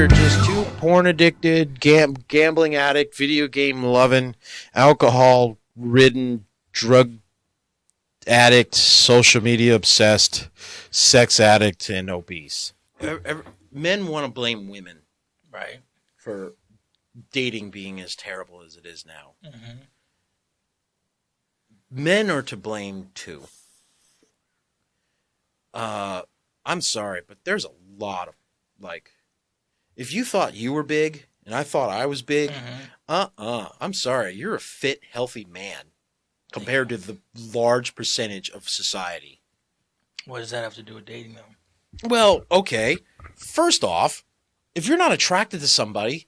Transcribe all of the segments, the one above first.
are just two porn addicted, gambling addict, video game loving, alcohol ridden, drug addict, social media obsessed, sex addict, and obese. Men want to blame women, right, for dating being as terrible as it is now. Mm-hmm. Men are to blame too. I'm sorry, but there's a lot of, like, if you thought you were big and I thought I was big, I'm sorry, you're a fit, healthy man compared to the large percentage of society. What does that have to do with dating, though? Well, okay. First off, if you're not attracted to somebody,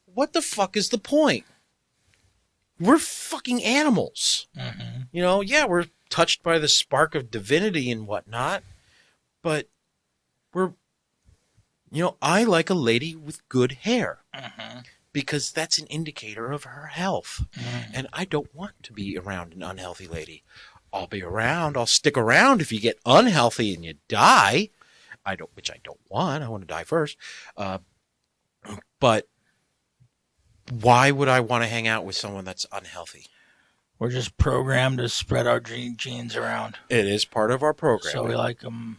what the fuck is the point? We're fucking animals. Mm-hmm. You know, yeah, we're touched by the spark of divinity and whatnot, but we're, you know, I like a lady with good hair because that's an indicator of her health. And I don't want to be around an unhealthy lady. I'll be around. I'll stick around if you get unhealthy and you die. Which I don't want. I want to die first. But why would I want to hang out with someone that's unhealthy? We're just programmed to spread our genes around. It is part of our program. So we like them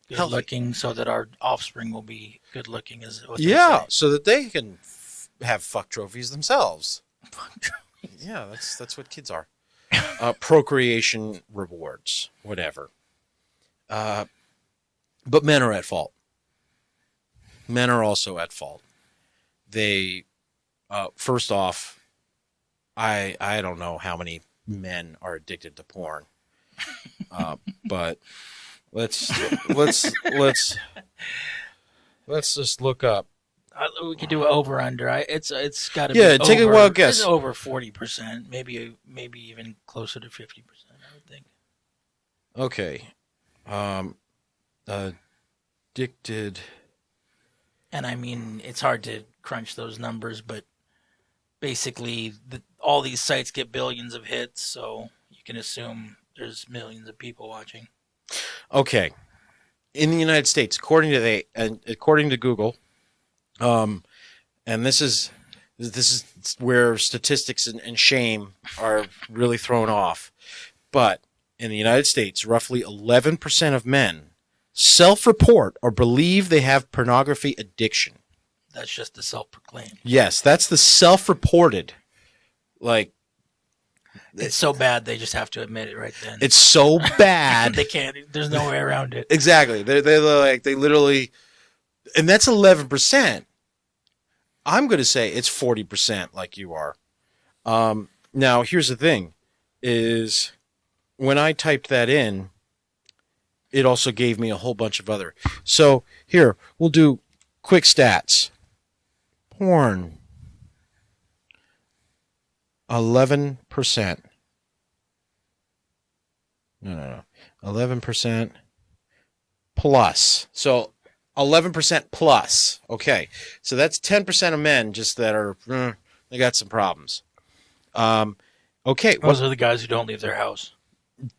good looking so that our offspring will be good looking. Is what so that they can have fuck trophies themselves. Fuck trophies. Yeah, that's what kids are. Procreation rewards, whatever. But men are at fault. Men are also at fault. They, first off, I don't know how many men are addicted to porn, but let's just look up. We could do an over under. It's got to be. Yeah, take a wild guess. It's over 40%, maybe even closer to 50%. I would think. Okay, addicted. And I mean, it's hard to crunch those numbers, but basically, all these sites get billions of hits, so you can assume there's millions of people watching. Okay, in the United States, according to Google, and this is where statistics and shame are really thrown off, but in the United States, roughly 11% of men self-report or believe they have pornography addiction. That's just the self-proclaimed. Yes, that's the self-reported. Like, it's so bad they just have to admit it right then. It's so bad they can't. There's no way around it. Exactly. They literally, and that's 11%. I'm going to say it's 40%, like you are. Now, here's the thing: is when I typed that in, it also gave me a whole bunch of other. So here, we'll do quick stats. Porn. 11%. No. 11% plus. So 11% plus. Okay. So that's 10% of men just that are, they got some problems. Okay. Those are the guys who don't leave their house.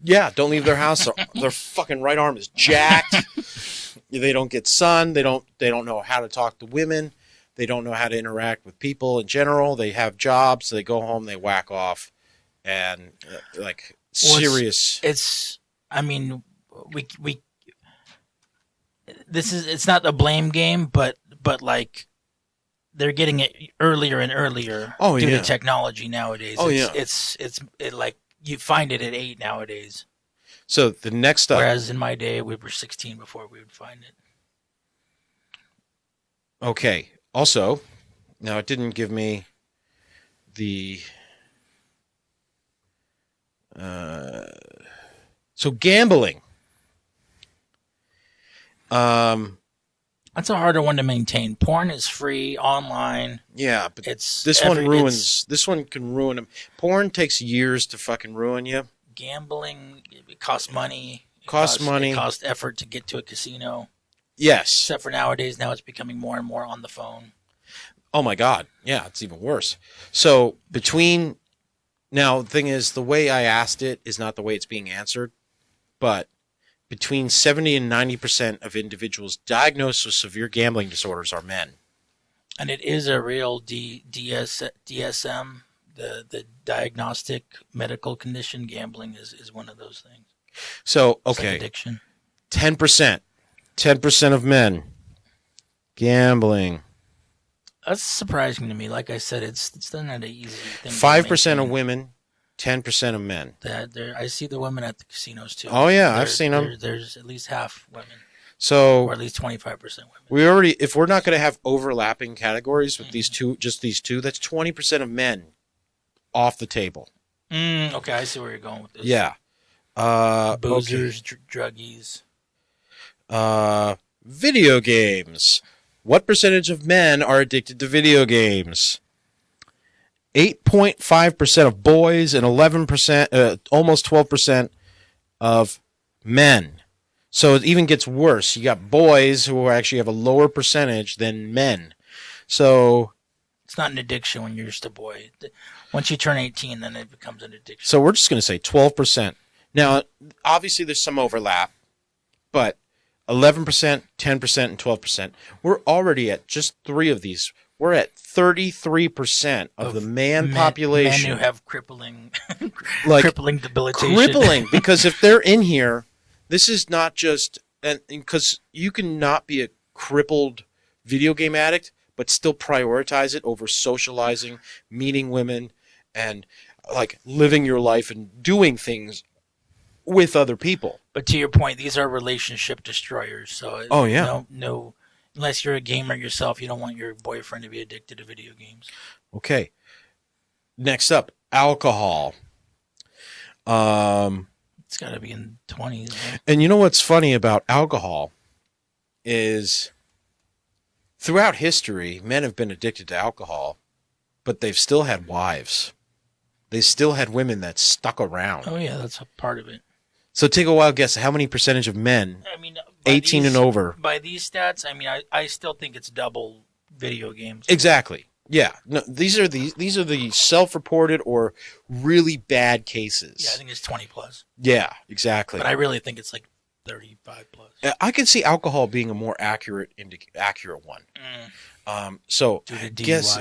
Yeah, don't leave their house. Their fucking right arm is jacked. They don't get sun. They don't know how to talk to women. They don't know how to interact with people in general. They have jobs. So they go home, they whack off, and serious. I mean, it's not a blame game, but like they're getting it earlier and earlier due to technology nowadays. It's like you find it at 8 nowadays. So the next up, whereas in my day we were 16 before we would find it. Okay. Also, now it didn't give me the so gambling. That's a harder one to maintain. Porn is free online. Yeah, but this one can ruin them. Porn takes years to fucking ruin you. Gambling, it costs money. It costs effort to get to a casino. Yes. Except for nowadays, now it's becoming more and more on the phone. Oh my God. Yeah, it's even worse. So now the thing is, the way I asked it is not the way it's being answered, but between 70 and 90% of individuals diagnosed with severe gambling disorders are men. And it is a real DSM, the diagnostic medical condition. Gambling is one of those things. So, It's okay. like addiction. 10%. 10% of men gambling. That's surprising to me. Like I said, it's not an easy thing. 5% of women, 10% of men. I see the women at the casinos too. Oh yeah, I've seen them. There's at least half women. So, or at least 25% women. If we're not going to have overlapping categories with these two, that's 20% of men off the table. Okay, I see where you're going with this. Yeah. Boozers, druggies. Video games. What percentage of men are addicted to video games? 8.5% of boys and 11%, almost 12% of men. So it even gets worse. You got boys who actually have a lower percentage than men. So it's not an addiction when you're just a boy. Once you turn 18, then it becomes an addiction. So we're just going to say 12%. Now, obviously there's some overlap, but 11%, 10%, and 12%. We're already at just 3 of these. We're at 33% of the man population. Men who have crippling debilitation. Crippling, because if they're in here, this is not just, and because you can not be a crippled video game addict, but still prioritize it over socializing, meeting women, and like living your life and doing things with other people. But to your point, these are relationship destroyers. So no, unless you're a gamer yourself, you don't want your boyfriend to be addicted to video games. Okay. Next up, alcohol. It's got to be in 20s. Right? And you know what's funny about alcohol is throughout history, men have been addicted to alcohol, but they've still had wives. They still had women that stuck around. Oh, yeah, that's a part of it. So take a wild guess. How many percentage of men, 18 and over? By these stats, I still think it's double video games. Exactly. Yeah. No, these are the self-reported or really bad cases. Yeah, I think it's 20 plus. Yeah, exactly. But I really think it's like 35 plus. I can see alcohol being a more accurate one. So guess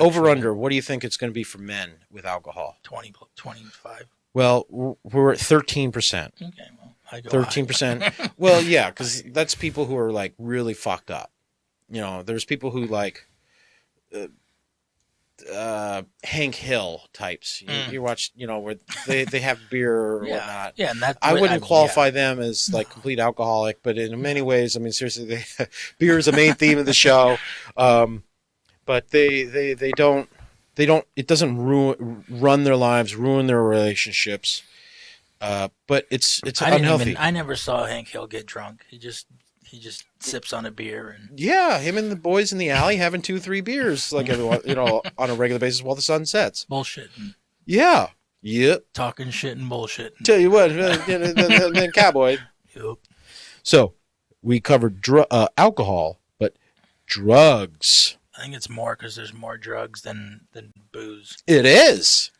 over under. What do you think it's going to be for men with alcohol? 25. Well, we're at 13%. Okay, well, I go 13%. Well, yeah, because that's people who are like really fucked up. You know, there's people who like Hank Hill types. You watch, where they have beer or whatnot. Yeah, and I wouldn't qualify them as like complete alcoholic, but in many ways, seriously, beer is the main theme of the show. But they don't. It doesn't run their lives, ruin their relationships. But it's unhealthy. I never saw Hank Hill get drunk. He just sips on a beer and him and the boys in the alley having 2-3 beers like everyone, on a regular basis while the sun sets. Bullshit. Yeah. Yep. Talking shit and bullshit. Tell you what, then cowboy. Yep. So we covered alcohol, but drugs. I think it's more because there's more drugs than booze. It is.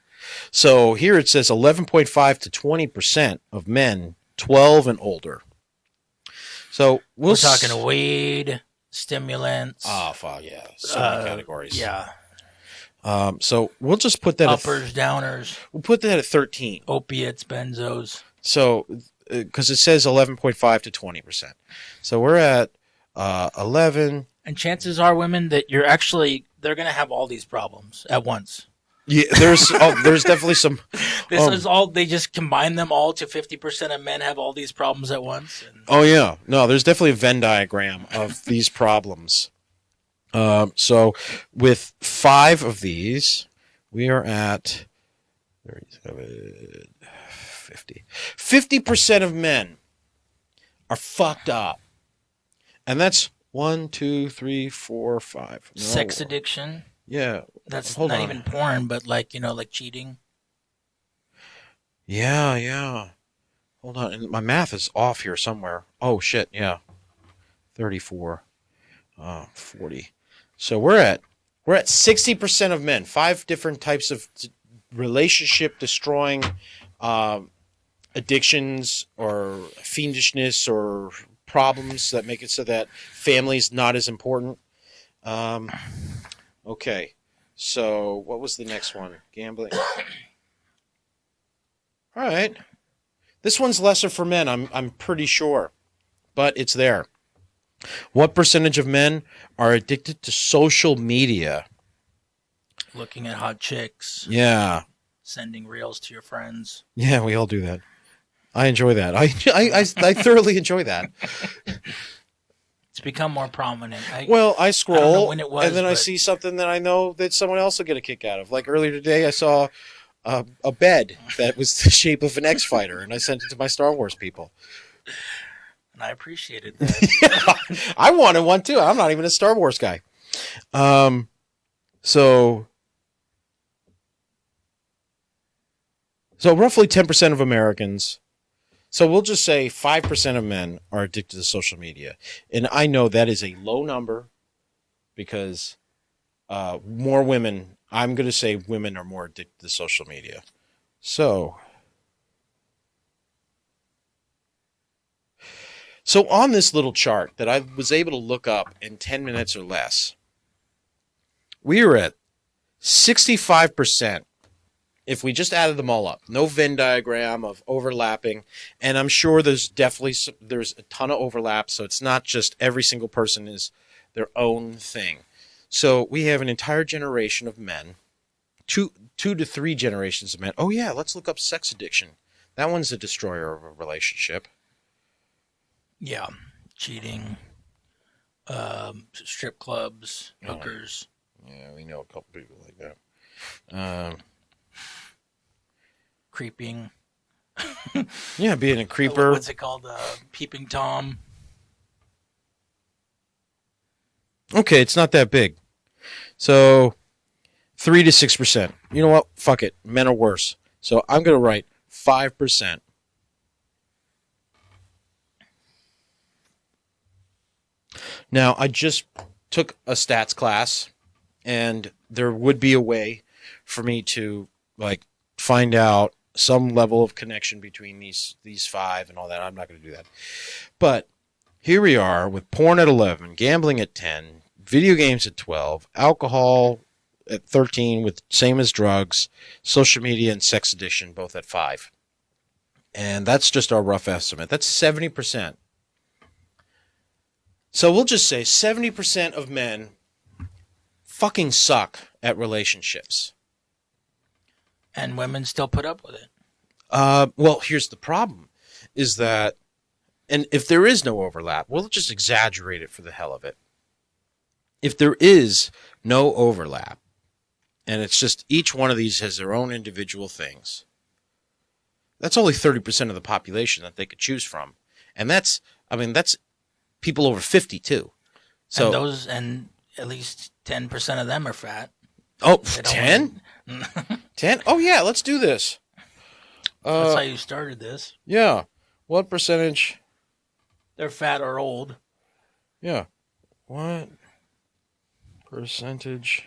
So here it says 11.5 to 20% of men 12 and older. So we're talking weed, stimulants. Oh, fuck yeah. So many categories. Yeah. So we'll just put that uppers, downers. We'll put that at 13. Opiates, benzos. So, because it says 11.5 to 20%. So we're at 11. And chances are, women, that they're going to have all these problems at once. Yeah, there's definitely some. This is all. They just combine them all to 50% of men have all these problems at once. Oh yeah, no, there's definitely a Venn diagram of these problems. So with 5 of these, we are at 37, 50. 50% of men are fucked up, and that's 1, 2, 3, 4, 5. No. Sex addiction. Yeah. That's not even porn, but like cheating. Yeah. Hold on. My math is off here somewhere. Oh, shit. Yeah. 34. 40. So we're at 60% of men. 5 different types of relationship destroying addictions or fiendishness or problems that make it so that family's not as important. Okay. So what was the next one? Gambling. All right. This one's lesser for men, I'm pretty sure, but it's there. What percentage of men are addicted to social media? Looking at hot chicks. Yeah. Sending reels to your friends. Yeah, we all do that. I enjoy that. I thoroughly enjoy that. It's become more prominent. I scroll and then I see something that I know that someone else will get a kick out of. Like earlier today, I saw a bed that was the shape of an X-Fighter, and I sent it to my Star Wars people. And I appreciated that. Yeah, I wanted one too. I'm not even a Star Wars guy. So roughly 10% of Americans. So we'll just say 5% of men are addicted to social media. And I know that is a low number because more women, I'm going to say women are more addicted to social media. So on this little chart that I was able to look up in 10 minutes or less, we are at 65%. If we just added them all up, no Venn diagram of overlapping, and I'm sure there's a ton of overlap, so it's not just every single person is their own thing. So we have an entire generation of men, two to three generations of men. Oh yeah, let's look up sex addiction. That one's a destroyer of a relationship. Yeah, cheating, strip clubs, hookers. Yeah, we know a couple people like that. Creeping. Yeah, being a creeper. What's it called? Peeping Tom. Okay, it's not that big. So 3 to 6%. You know what? Fuck it. Men are worse. So I'm going to write 5%. Now, I just took a stats class, and there would be a way for me to find out some level of connection between these five and all that. I'm not going to do that. But here we are with porn at 11, gambling at 10, video games at 12, alcohol at 13 with same as drugs, social media and sex addiction both at 5. And that's just our rough estimate. That's 70%. So we'll just say 70% of men fucking suck at relationships. And women still put up with it. Well, here's the problem, is that, and if there is no overlap, we'll just exaggerate it for the hell of it. If there is no overlap, and it's just each one of these has their own individual things, that's only 30% of the population that they could choose from. And that's people over 50 too. So and at least 10% of them are fat. Oh, 10? 10? Oh, yeah, let's do this. That's how you started this. Yeah. What percentage? They're fat or old. Yeah. What percentage?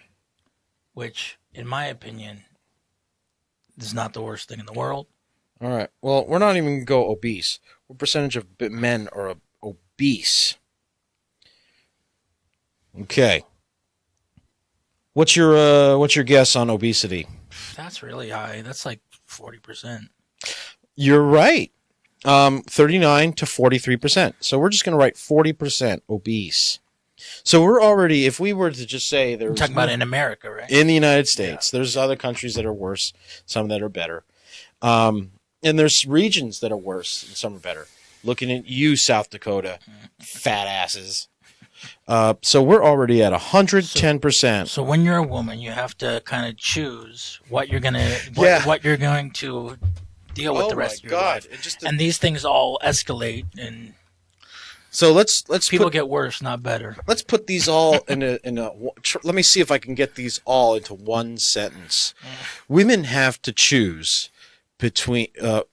Which, in my opinion, is not the worst thing in the world. All right. Well, we're not even going to go obese. What percentage of men are obese? Okay. What's your guess on obesity? That's really high. That's like 40%. You're right. 39 to 43%. So we're just going to write 40% obese. So we're already, if we were to just say there's... We're talking about in America, right? In the United States. Yeah. There's other countries that are worse, some that are better. And there's regions that are worse and some are better. Looking at you, South Dakota, fat asses. So we're already at 110%. So when you're a woman, you have to kind of choose what you're going to deal with the rest of your life. And these things all escalate, and so let's people get worse, not better. Let's put these all in a. Let me see if I can get these all into one sentence. Women have to choose between a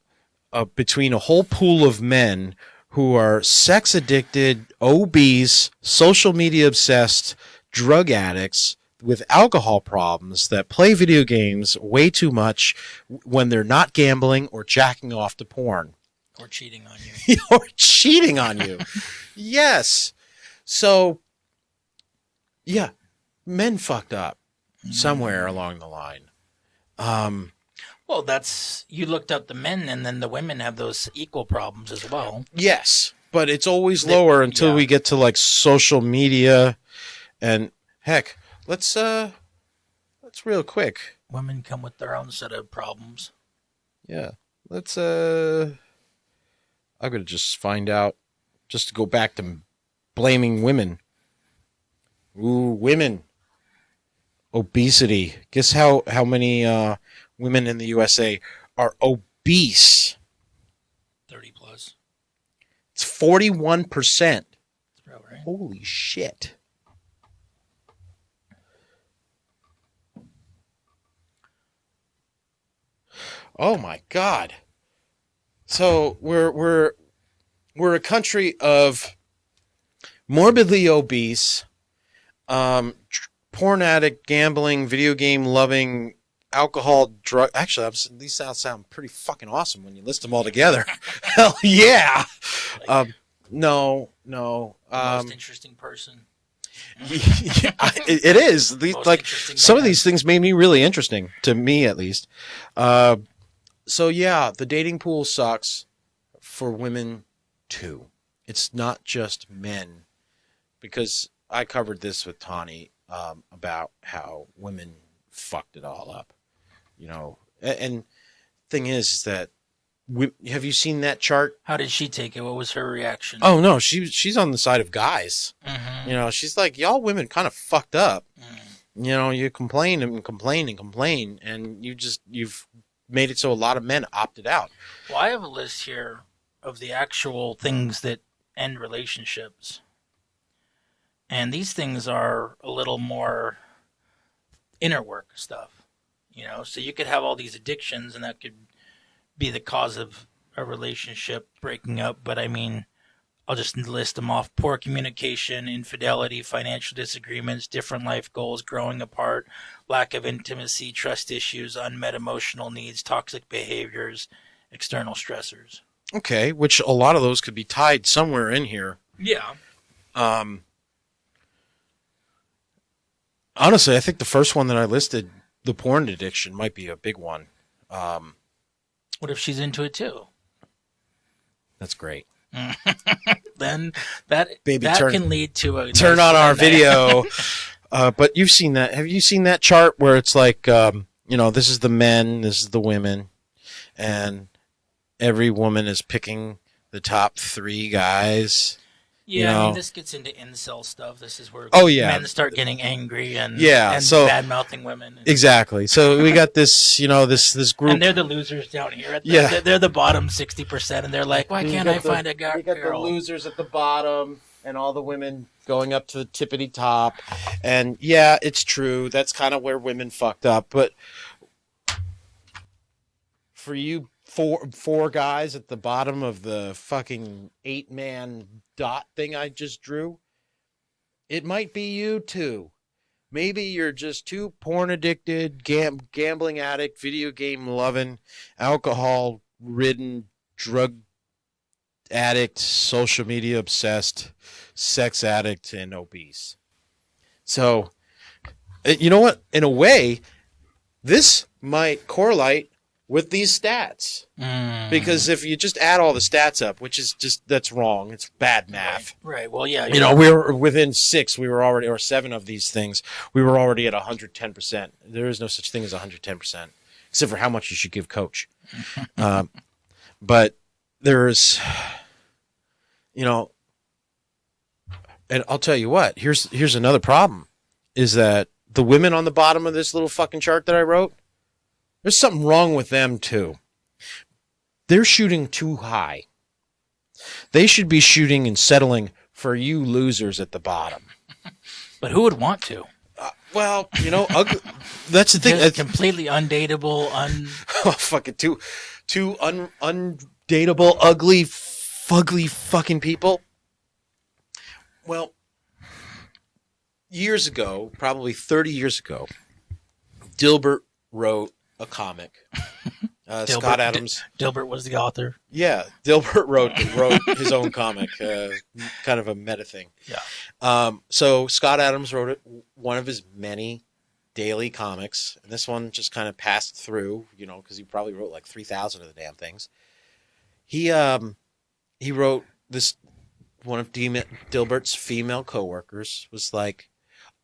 whole pool of men who are sex addicted, obese, social media obsessed, drug addicts with alcohol problems that play video games way too much when they're not gambling or jacking off to porn. Or cheating on you. Or cheating on you. Yes. So, yeah, men fucked up somewhere along the line. Well, you looked up the men, and then the women have those equal problems as well. Yes, but it's always lower until we get to like social media, and heck, let's real quick. Women come with their own set of problems. Yeah, let's I'm gonna just find out, just to go back to blaming women. Ooh, women. Obesity. Guess how many women in the USA are obese? 30 plus. It's 41%. That's about right. Holy shit. Oh my God. So we're a country of morbidly obese, porn addict, gambling, video game loving, alcohol, drug. Actually, these sound pretty fucking awesome when you list them all together. Hell yeah. No. The most interesting person. It is. Like some of these things made me really interesting, to me at least. So yeah, the dating pool sucks for women too. It's not just men, because I covered this with Tawny about how women fucked it all up, you know. And thing is that have you seen that chart? How did she take it? What was her reaction? Oh no, she's on the side of guys. Mm-hmm. You know, she's like, y'all women kind of fucked up. You know, you complain and complain and complain, and you've made it so a lot of men opted out. Well, I have a list here of the actual things that end relationships. And these things are a little more inner work stuff, you know? So you could have all these addictions, and that could be the cause of a relationship breaking up. But I mean, I'll just list them off: poor communication, infidelity, financial disagreements, different life goals, growing apart, lack of intimacy, trust issues, unmet emotional needs, toxic behaviors, external stressors. Okay, which a lot of those could be tied somewhere in here. Yeah. Honestly, I think the first one that I listed, the porn addiction, might be a big one. What if she's into it too? That's great. Then that can lead to a turn on our video. But you've seen that. Have you seen that chart where it's like, this is the men, this is the women, and every woman is picking the top 3 guys? Yeah, I mean, this gets into incel stuff. This is where men start getting angry and bad-mouthing women. Exactly. So we got this, this group. And they're the losers down here. They're the bottom 60%, and they're like, why can't I find a girl? You got the losers at the bottom, and all the women going up to the tippity top. And yeah, it's true. That's kind of where women fucked up. But for you four guys at the bottom of the fucking 8-man dot thing I just drew, it might be you too. Maybe you're just too porn addicted, gambling addict, video game loving, alcohol ridden, drug addict, social media obsessed, sex addict, and obese. So, you know what? In a way, this might correlate with these stats. Because if you just add all the stats up, which is that's wrong. It's bad math. Right. Well, yeah. We were within 6. We were already, or 7 of these things. We were already at 110%. There is no such thing as 110%, except for how much you should give coach. But there's, and I'll tell you what. Here's another problem: is that the women on the bottom of this little fucking chart that I wrote, there's something wrong with them too. They're shooting too high. They should be shooting and settling for you losers at the bottom. But who would want to? Ugly. That's the thing. Just completely undateable, fucking two undateable, ugly, fugly fucking people. Well, years ago, probably 30 years ago, Dilbert wrote a comic. Scott Adams. Dilbert was the author. Yeah, Dilbert wrote his own comic, kind of a meta thing. Yeah. So Scott Adams wrote one of his many daily comics, and this one just kind of passed through, because he probably wrote like 3,000 of the damn things. He wrote this. One of Dilbert's female coworkers was like,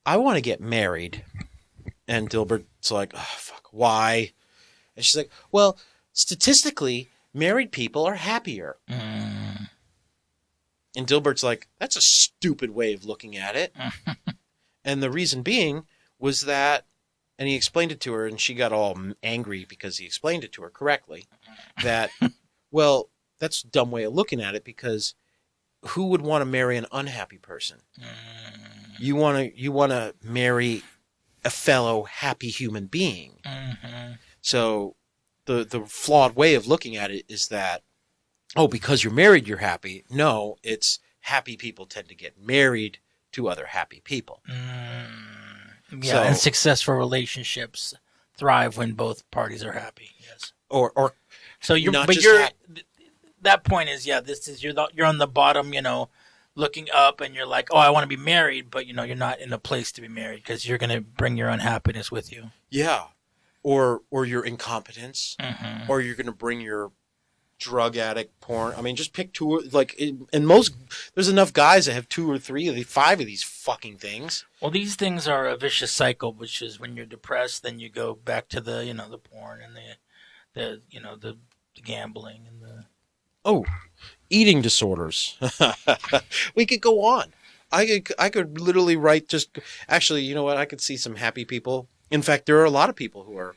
"I want to get married," and Dilbert's like, "Oh, fuck, why?" And she's like, "Well, statistically, married people are happier." And Dilbert's like, "That's a stupid way of looking at it." And the reason being was that, and he explained it to her, and she got all angry because he explained it to her correctly, that, well, that's a dumb way of looking at it, because who would want to marry an unhappy person? You want to marry a fellow happy human being. So the flawed way of looking at it is that, oh, because you're married, you're happy. No, it's happy people tend to get married to other happy people. Yeah, and successful relationships thrive when both parties are happy. Yes. Or so you're, that point is, this is you're on the bottom, looking up, and you're like, oh, I want to be married, but you're not in a place to be married because you're going to bring your unhappiness with you. Yeah, or your incompetence, or you're going to bring your drug addict porn. I mean, just pick two. Like, there's enough guys that have 2 or 3 of 5 of these fucking things. Well, these things are a vicious cycle, which is when you're depressed, then you go back to the the porn and the gambling and the. Oh, eating disorders. We could go on. I could literally write just... Actually, you know what? I could see some happy people. In fact, there are a lot of people who are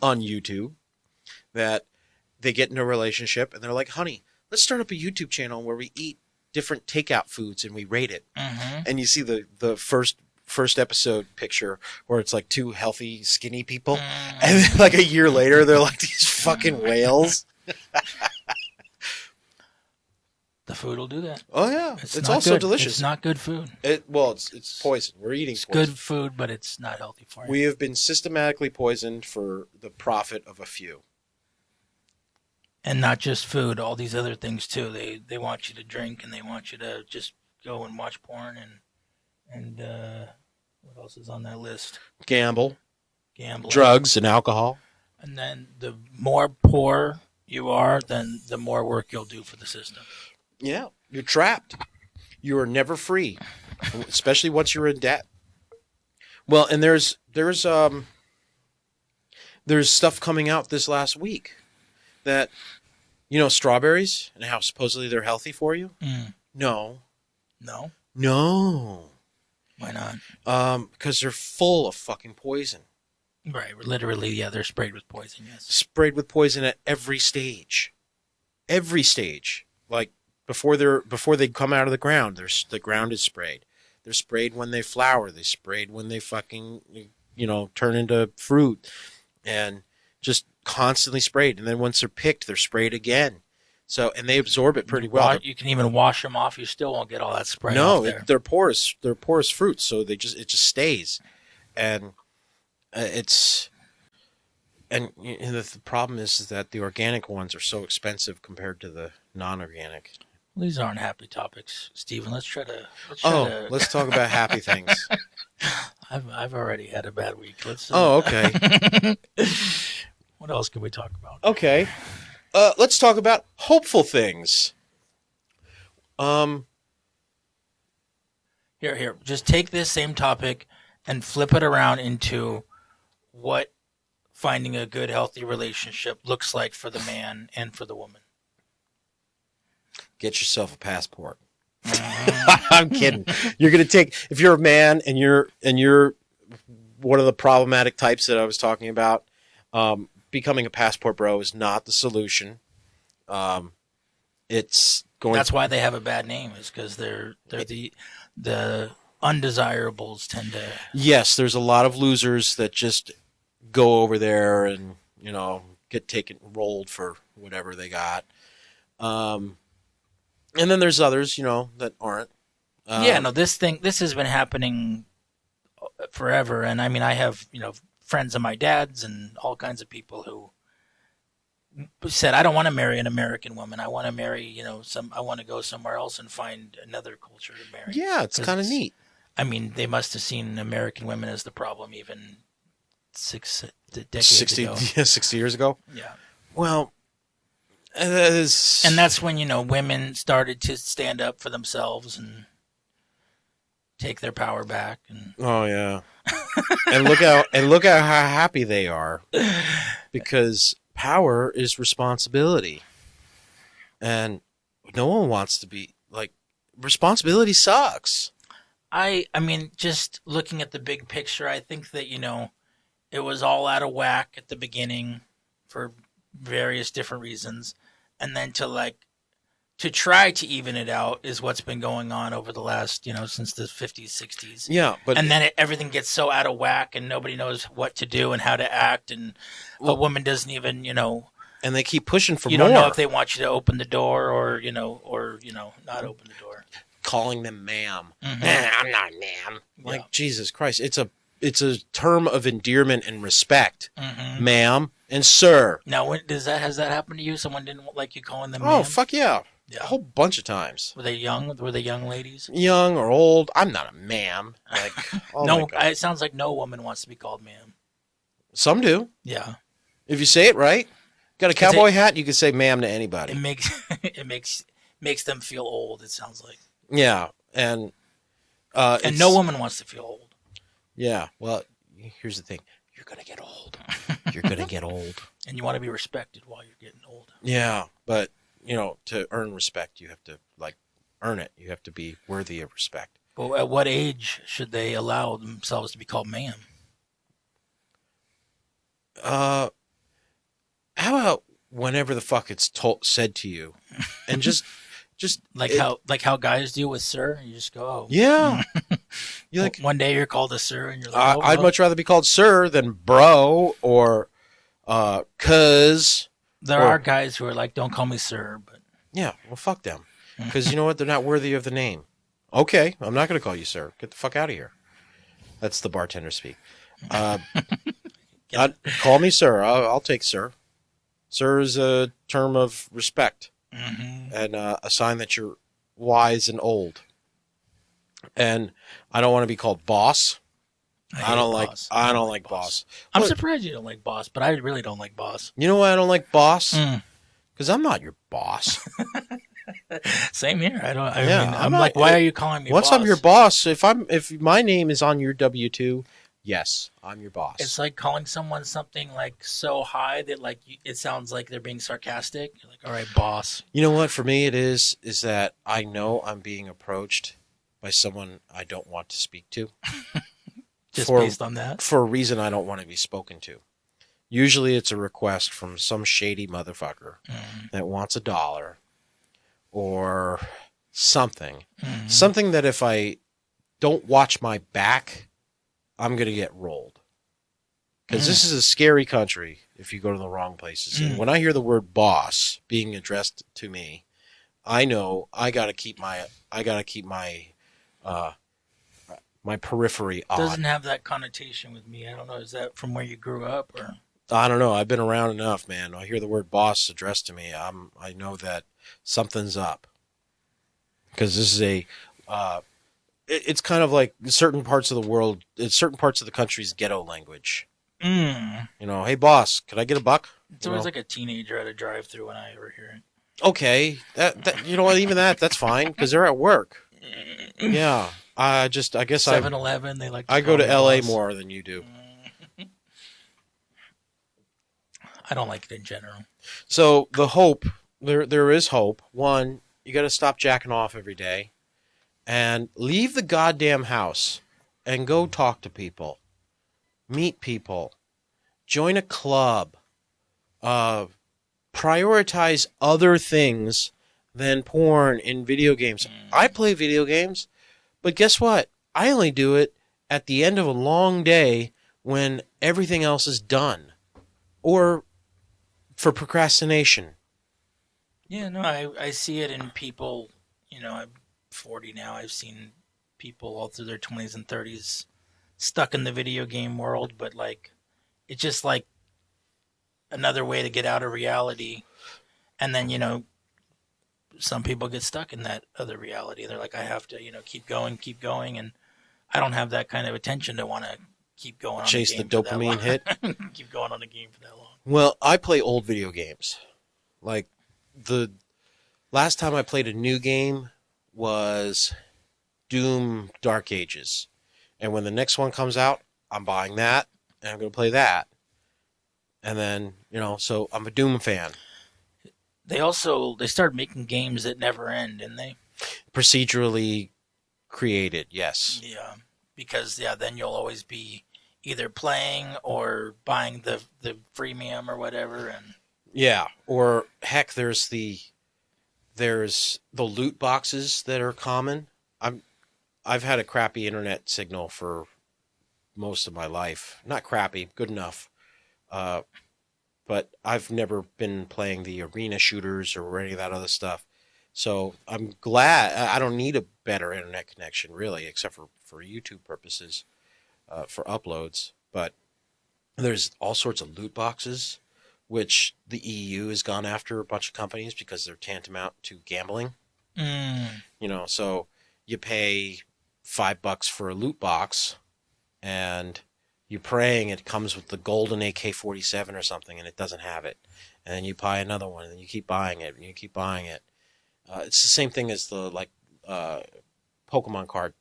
on YouTube that they get in a relationship and they're like, honey, let's start up a YouTube channel where we eat different takeout foods and we rate it. And you see the first episode picture where it's like 2 healthy, skinny people. And then like a year later, they're like these fucking whales. The food will do that. Oh yeah, it's also delicious. It's not good food. It's poison. We're eating. It's poison. Good food, but it's not healthy for you. We have been systematically poisoned for the profit of a few. And not just food, all these other things too. They want you to drink, and they want you to just go and watch porn, and what else is on that list? Gambling, drugs, and alcohol. And then the more poor you are, then the more work you'll do for the system. Yeah, you're trapped. You are never free, especially once you're in debt. Well, and there's stuff coming out this last week that, strawberries and how supposedly they're healthy for you. No. Why not? Because they're full of fucking poison. Right, literally, yeah, they're sprayed with poison. Yes, sprayed with poison at every stage. Like. Before they come out of the ground, the ground is sprayed. They're sprayed when they flower. They're sprayed when they fucking, turn into fruit, and just constantly sprayed. And then once they're picked, they're sprayed again. So, and they absorb it pretty well. You can even wash them off. You still won't get all that spray. No, they're porous. They're porous fruits, so it just stays, and the problem is that the organic ones are so expensive compared to the non-organic. Well, these aren't happy topics, Stephen. Let's talk about happy things. I've already had a bad week. Okay. What else can we talk about? Okay. Let's talk about hopeful things. Here. Just take this same topic and flip it around into what finding a good, healthy relationship looks like for the man and for the woman. Get yourself a passport. I'm kidding. You're going to take, if you're a man and you're one of the problematic types that I was talking about, becoming a passport bro is not the solution. That's why they have a bad name, is because they're the undesirables tend to. Yes, there's a lot of losers that just go over there and get rolled for whatever they got. And then there's others, that aren't. This has been happening forever. And I mean, I have, friends of my dad's and all kinds of people who said, I don't want to marry an American woman. I want to marry, I want to go somewhere else and find another culture to marry. Yeah, it's kind of neat. I mean, they must have seen American women as the problem even decades 60, ago. Yeah, 60 years ago. Yeah. Well, and that's when, women started to stand up for themselves and take their power back. And oh yeah. and look at how happy they are, because power is responsibility, and no one wants to be like, responsibility sucks. I mean, just looking at the big picture, I think that it was all out of whack at the beginning for various different reasons, and then to try to even it out is what's been going on over the last, since the 50s, 60s. Yeah, but then everything gets so out of whack, and nobody knows what to do and how to act, and a woman doesn't even, and they keep pushing for more. You don't know if they want you to open the door or not open the door. Calling them ma'am. Mm-hmm. I'm not ma'am. Like, Jesus Christ, it's a term of endearment and respect. Mm-hmm. Ma'am and sir. Now, has that happened to you? Someone didn't like you calling them ma'am? Oh, fuck yeah. A whole bunch of times. Were they young? Were they young ladies? Young or old? I'm not a ma'am. Like, oh no, it sounds like no woman wants to be called ma'am. Some do. Yeah. If you say it right, got a cowboy hat, you can say ma'am to anybody. It makes them feel old. It sounds like. Yeah, and no woman wants to feel old. Yeah. Well, here's the thing: you're gonna get old. You're gonna get old, and you want to be respected while you're getting old. Yeah, but to earn respect, you have to earn it. You have to be worthy of respect. Well, at what age should they allow themselves to be called ma'am? How about whenever the fuck it's said to you, and just how guys do with sir? You just go, oh. Yeah. You one day you're called a sir, and you're like, I'd much rather be called sir than bro or cuz. There are guys who are like, don't call me sir, but yeah, well, fuck them, because you know what? They're not worthy of the name. Okay, I'm not going to call you sir. Get the fuck out of here. That's the bartender speak. Call me sir. I'll take sir. Sir is a term of respect, and a sign that you're wise and old. And I don't want to be called boss. I don't like boss. I'm surprised you don't like boss, but I really don't like boss. You know why I don't like boss? Because I'm not your boss. Same here. I'm like, why are you calling me once boss? I'm your boss, if my name is on your W-2, yes, I'm your boss. It's like calling someone something like so high that it sounds like they're being sarcastic. You're like, all right, boss. You know what? For me, it is that I know I'm being approached by someone I don't want to speak to. Just based on that? For a reason I don't want to be spoken to. Usually it's a request from some shady motherfucker that wants $1 or something. Something that if I don't watch my back, I'm going to get rolled. Because this is a scary country if you go to the wrong places. And when I hear the word boss being addressed to me, I know I got to keep my my periphery on. It doesn't have that connotation with me. I don't know. Is that from where you grew up, or? I don't know. I've been around enough, man. I hear the word boss addressed to me. I know that something's up. Because this is it's kind of like certain parts of the world, certain parts of the country's ghetto language. Hey boss, could I get $1? It's always like a teenager at a drive-through when I ever hear it. Okay, that you know what? Even that's fine because they're at work. Yeah. I guess 7-Eleven, they like to I go to LA boss. more than you do. I don't like it in general. So the hope, there is hope. One, you got to stop jacking off every day and leave the goddamn house and go talk to people, meet people, join a club, prioritize other things than porn in video games. I play video games. But guess what? I only do it at the end of a long day when everything else is done. Or for procrastination. Yeah, no, I see it in people. I'm 40 now. I've seen people all through their 20s and 30s stuck in the video game world. But, it's just like, another way to get out of reality. And then, some people get stuck in that other reality. They're like, I have to, keep going. And I don't have that kind of attention to want to keep going Chase on the dopamine hit. Keep going on a game for that long. Well, I play old video games. Like, the last time I played a new game was Doom Dark Ages. And when the next one comes out, I'm buying that, and I'm going to play that. And then, so I'm a Doom fan. They started making games that never end, didn't they? Procedurally created, yes. Yeah, because, then you'll always be either playing or buying the freemium or whatever. And yeah, or heck, there's the loot boxes that are common. I've had a crappy internet signal for most of my life. Not crappy, good enough. But I've never been playing the arena shooters or any of that other stuff. So I'm glad I don't need a better internet connection, really, except for YouTube purposes, for uploads. But there's all sorts of loot boxes, which the EU has gone after a bunch of companies because they're tantamount to gambling. So you pay $5 for a loot box, and you're praying it comes with the golden AK-47 or something, and it doesn't have it. And then you buy another one, and then you keep buying it, and you keep buying it. It's the same thing as the Pokemon card,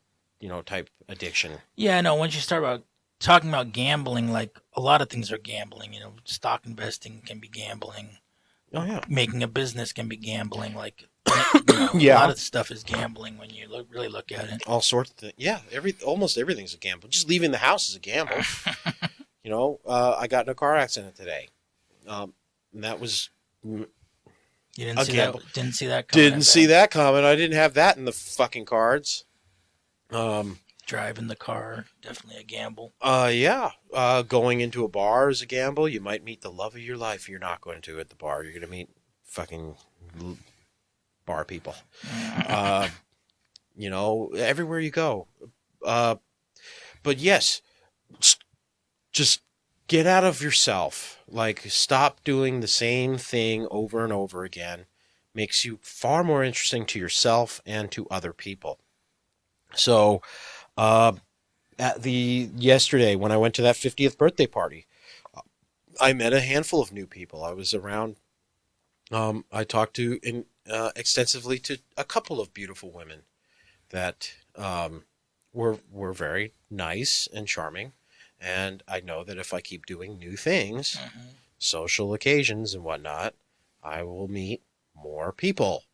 type addiction. Yeah, no. Once you start talking about gambling, like a lot of things are gambling. Stock investing can be gambling. Oh yeah, making a business can be gambling. Like yeah, a lot of stuff is gambling when you really look at it. All sorts of things. Yeah, almost everything's a gamble. Just leaving the house is a gamble. I got in a car accident today. And that was. You didn't see gamble. that? Didn't see that coming? Didn't see that coming. I didn't have that in the fucking cards. Driving the car, definitely a gamble. Yeah. Going into a bar is a gamble. You might meet the love of your life. You're not going to at the bar. You're going to meet fucking bar people. Everywhere you go. But yes, just get out of yourself. Like, stop doing the same thing over and over again. Makes you far more interesting to yourself and to other people. So, yesterday when I went to that 50th birthday party, I met a handful of new people. I was around. I talked to extensively to a couple of beautiful women that were very nice and charming. And I know that if I keep doing new things, social occasions and whatnot, I will meet more people.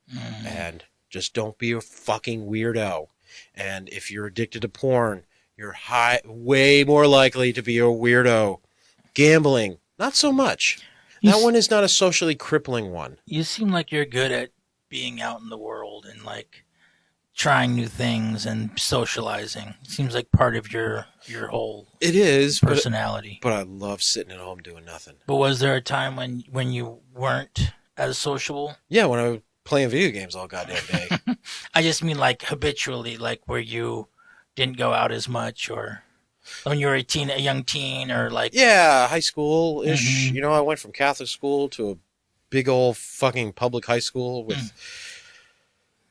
And just don't be a fucking weirdo. And if you're addicted to porn, you're way more likely to be a weirdo. Gambling, not so much. That one is not a socially crippling one. You seem like you're good at being out in the world and trying new things and socializing. It seems like part of your whole personality. But I love sitting at home doing nothing. But was there a time when you weren't as sociable? Yeah, when I was playing video games all goddamn day. I just mean habitually, where you didn't go out as much, or when you were a young teen, or Yeah, high school-ish. I went from Catholic school to a big old fucking public high school with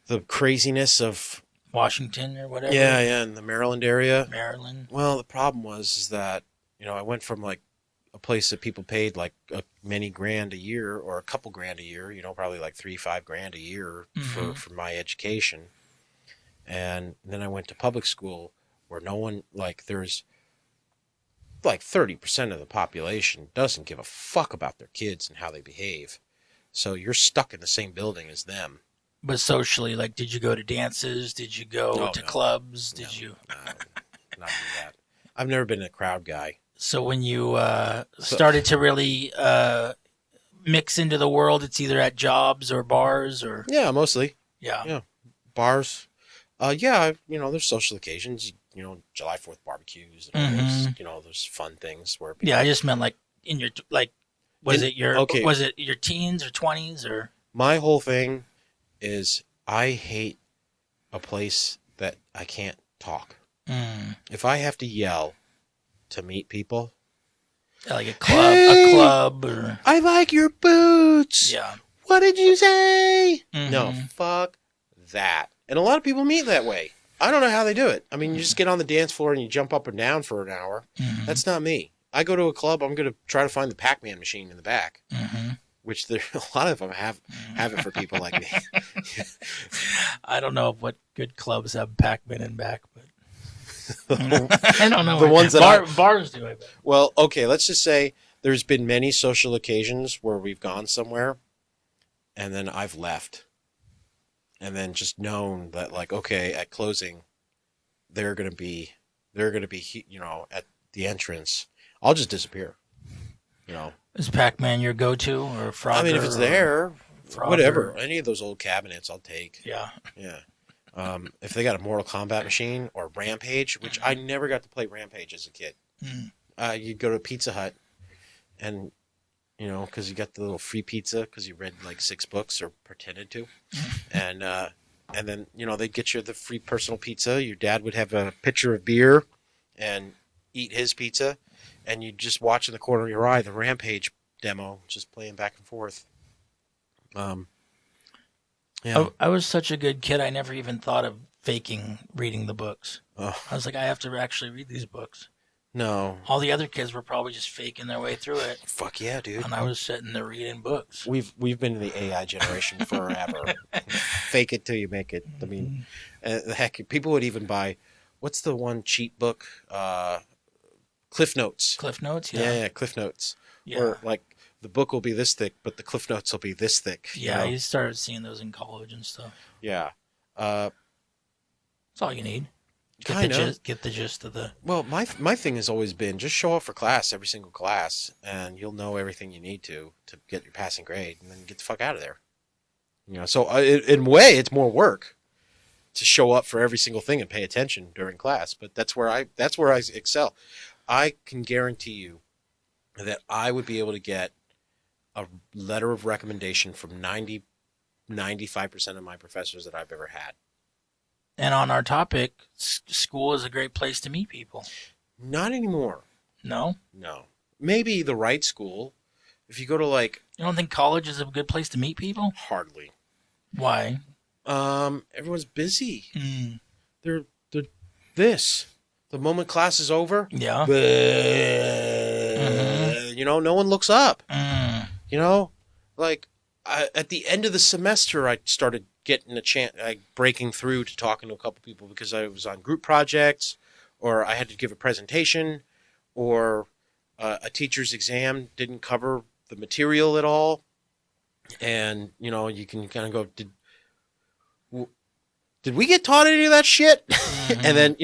the craziness of Washington or whatever. Yeah, in the Maryland area. Maryland. Well, the problem was that, I went from a place that people paid many grand a year or a couple grand a year, probably $3-5 a year for my education. And then I went to public school where no one, there's 30% of the population doesn't give a fuck about their kids and how they behave. So you're stuck in the same building as them. But socially, did you go to dances? Did you go to clubs? Did you? Not do that. I've never been a crowd guy. So when you started to really mix into the world, it's either at jobs or bars or... Yeah, mostly. Yeah. Bars. There's social occasions, July 4th barbecues and all those, those fun things where people... Yeah, I just meant in your, was it your teens or 20s or... My whole thing is I hate a place that I can't talk. If I have to yell to meet people, Like a club, hey, a club. Or... I like your boots. Yeah. What did you say? Mm-hmm. No, fuck that. And a lot of people meet that way. I don't know how they do it. I mean, you just get on the dance floor and you jump up and down for an hour. Mm-hmm. That's not me. I go to a club, I'm going to try to find the Pac-Man machine in the back, which there a lot of them have it for people like me. I don't know what good clubs have Pac-Man in back, but I don't know. The ones that bars do, I bet. Well, okay, let's just say there's been many social occasions where we've gone somewhere and then I've left. And then just known that, like, okay, at closing, they're gonna be, at the entrance. I'll just disappear. Is Pac-Man your go-to or Frogger? I mean, if it's there, whatever. Any of those old cabinets, I'll take. Yeah. Yeah. If they got a Mortal Kombat machine or Rampage, which I never got to play Rampage as a kid. You'd go to Pizza Hut, and because you got the little free pizza because you read like 6 books or pretended to, and then they'd get you the free personal pizza. Your dad would have a pitcher of beer, and eat his pizza, and you'd just watch in the corner of your eye the Rampage demo, just playing back and forth. Yeah. I was such a good kid. I never even thought of faking reading the books. I was like, I have to actually read these books. No. All the other kids were probably just faking their way through it. Fuck yeah, dude. And I was sitting there reading books. We've been in the AI generation forever. Fake it till you make it. I mean, heck, people would even buy, what's the one cheat book? Cliff Notes. Cliff Notes, yeah. Yeah, Cliff Notes. Yeah. Or like the book will be this thick, but the Cliff Notes will be this thick. Yeah, you started seeing those in college and stuff. Yeah. That's all you need. Get the gist of the... Well, my thing has always been just show up for class, every single class, and you'll know everything you need to get your passing grade, and then get the fuck out of there. So in a way, it's more work to show up for every single thing and pay attention during class. But that's where I excel. I can guarantee you that I would be able to get a letter of recommendation from 95% of my professors that I've ever had. And on our topic, school is a great place to meet people. Not anymore. No? No. Maybe the right school. If you go to like... You don't think college is a good place to meet people? Hardly. Why? Everyone's busy. They're this. The moment class is over... Yeah. No one looks up. Like, at the end of the semester, I started getting a chance, breaking through to talking to a couple people because I was on group projects, or I had to give a presentation, or a teacher's exam didn't cover the material at all, and you can kind of go, did we get taught any of that shit? And then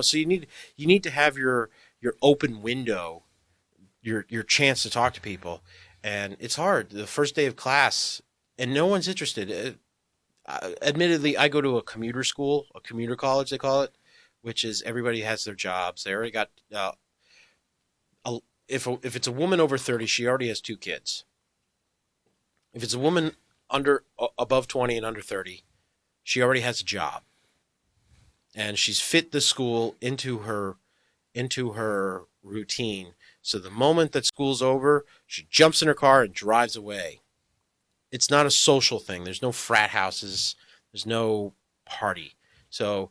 so you need to have your open window, your chance to talk to people, and it's hard the first day of class. And no one's interested. Admittedly, I go to a commuter school, a commuter college, they call it, which is everybody has their jobs. They already got, if it's a woman over 30, she already has 2 kids. If it's a woman above 20 and under 30, she already has a job. And she's fit the school into her routine. So the moment that school's over, she jumps in her car and drives away. It's not a social thing. There's no frat houses. There's no party. So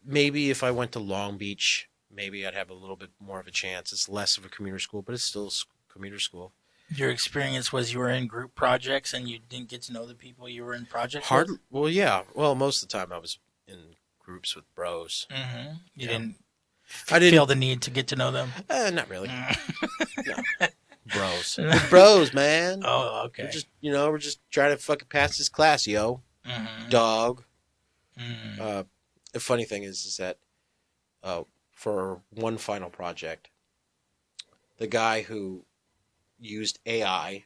maybe if I went to Long Beach, maybe I'd have a little bit more of a chance. It's less of a commuter school, but it's still a commuter school. Your experience was you were in group projects and you didn't get to know the people you were in projects with? Well, yeah. Well, most of the time I was in groups with bros. Mm-hmm. You didn't feel the need to get to know them? Not really. No. Bros. We're bros, man. Oh, okay. We're just trying to fucking pass this class, yo. Dog. The funny thing is that for one final project, the guy who used AI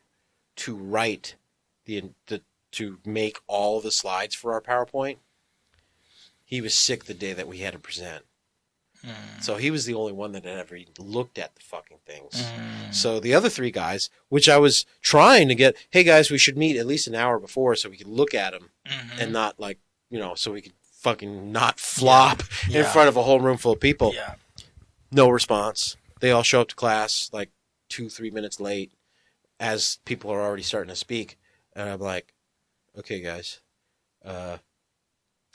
to write to make all the slides for our PowerPoint, he was sick the day that we had to present. So he was the only one that had ever even looked at the fucking things. So the other 3 guys, which I was trying to get, hey guys, we should meet at least an hour before so we could look at them and not like, so we could fucking not flop in front of a whole room full of people. Yeah. No response. they all show up to class like 2-3 minutes late as people are already starting to speak. And I'm like, okay, guys, how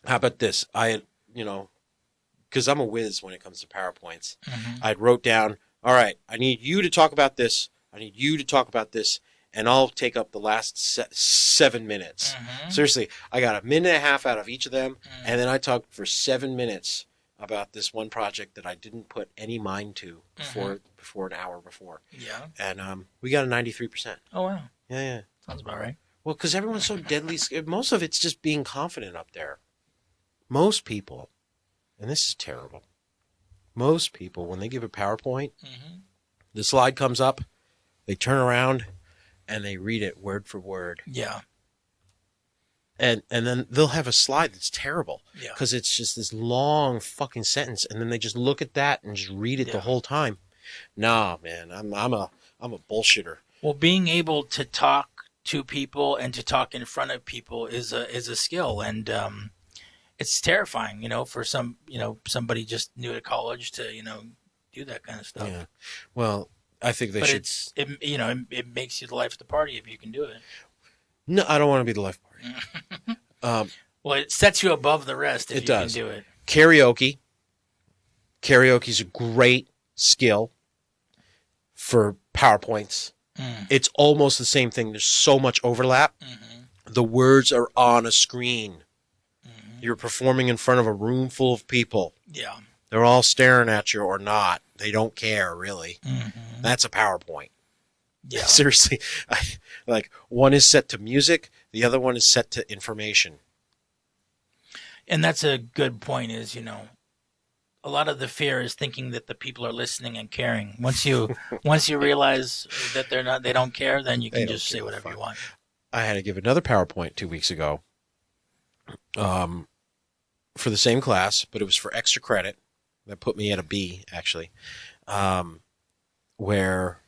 about this? Because I'm a whiz when it comes to PowerPoints. I wrote down, all right, I need you to talk about this. I need you to talk about this. And I'll take up the last 7 minutes. Seriously, I got a minute and a half out of each of them. And then I talked for 7 minutes about this one project that I didn't put any mind to before an hour before. Yeah. And we got a 93%. Oh, wow. Yeah. Sounds about right. Well, because everyone's so deadly scared. Most of it's just being confident up there. Most people, and this is terrible, most people, when they give a PowerPoint, the slide comes up, they turn around, and they read it word for word. Yeah. And then they'll have a slide that's terrible. Yeah. Because it's just this long fucking sentence, and then they just look at that and just read it the whole time. Nah, man, I'm a bullshitter. Well, being able to talk to people and to talk in front of people is a skill, and it's terrifying, for somebody just new to college to do that kind of stuff. Yeah. Well, I think they should. It makes you the life of the party if you can do it. No, I don't want to be the life party. Well, it sets you above the rest if you can do it. Karaoke. Karaoke's a great skill for PowerPoints. It's almost the same thing. There's so much overlap. The words are on a screen. You're performing in front of a room full of people. Yeah. They're all staring at you or not. They don't care, really. That's a PowerPoint. Yeah. Seriously. Like, one is set to music. The other one is set to information. And that's a good point is, a lot of the fear is thinking that the people are listening and caring. Once you realize that they don't care, then you can just say whatever you want. I had to give another PowerPoint 2 weeks ago for the same class, but it was for extra credit. That put me at a B, actually, where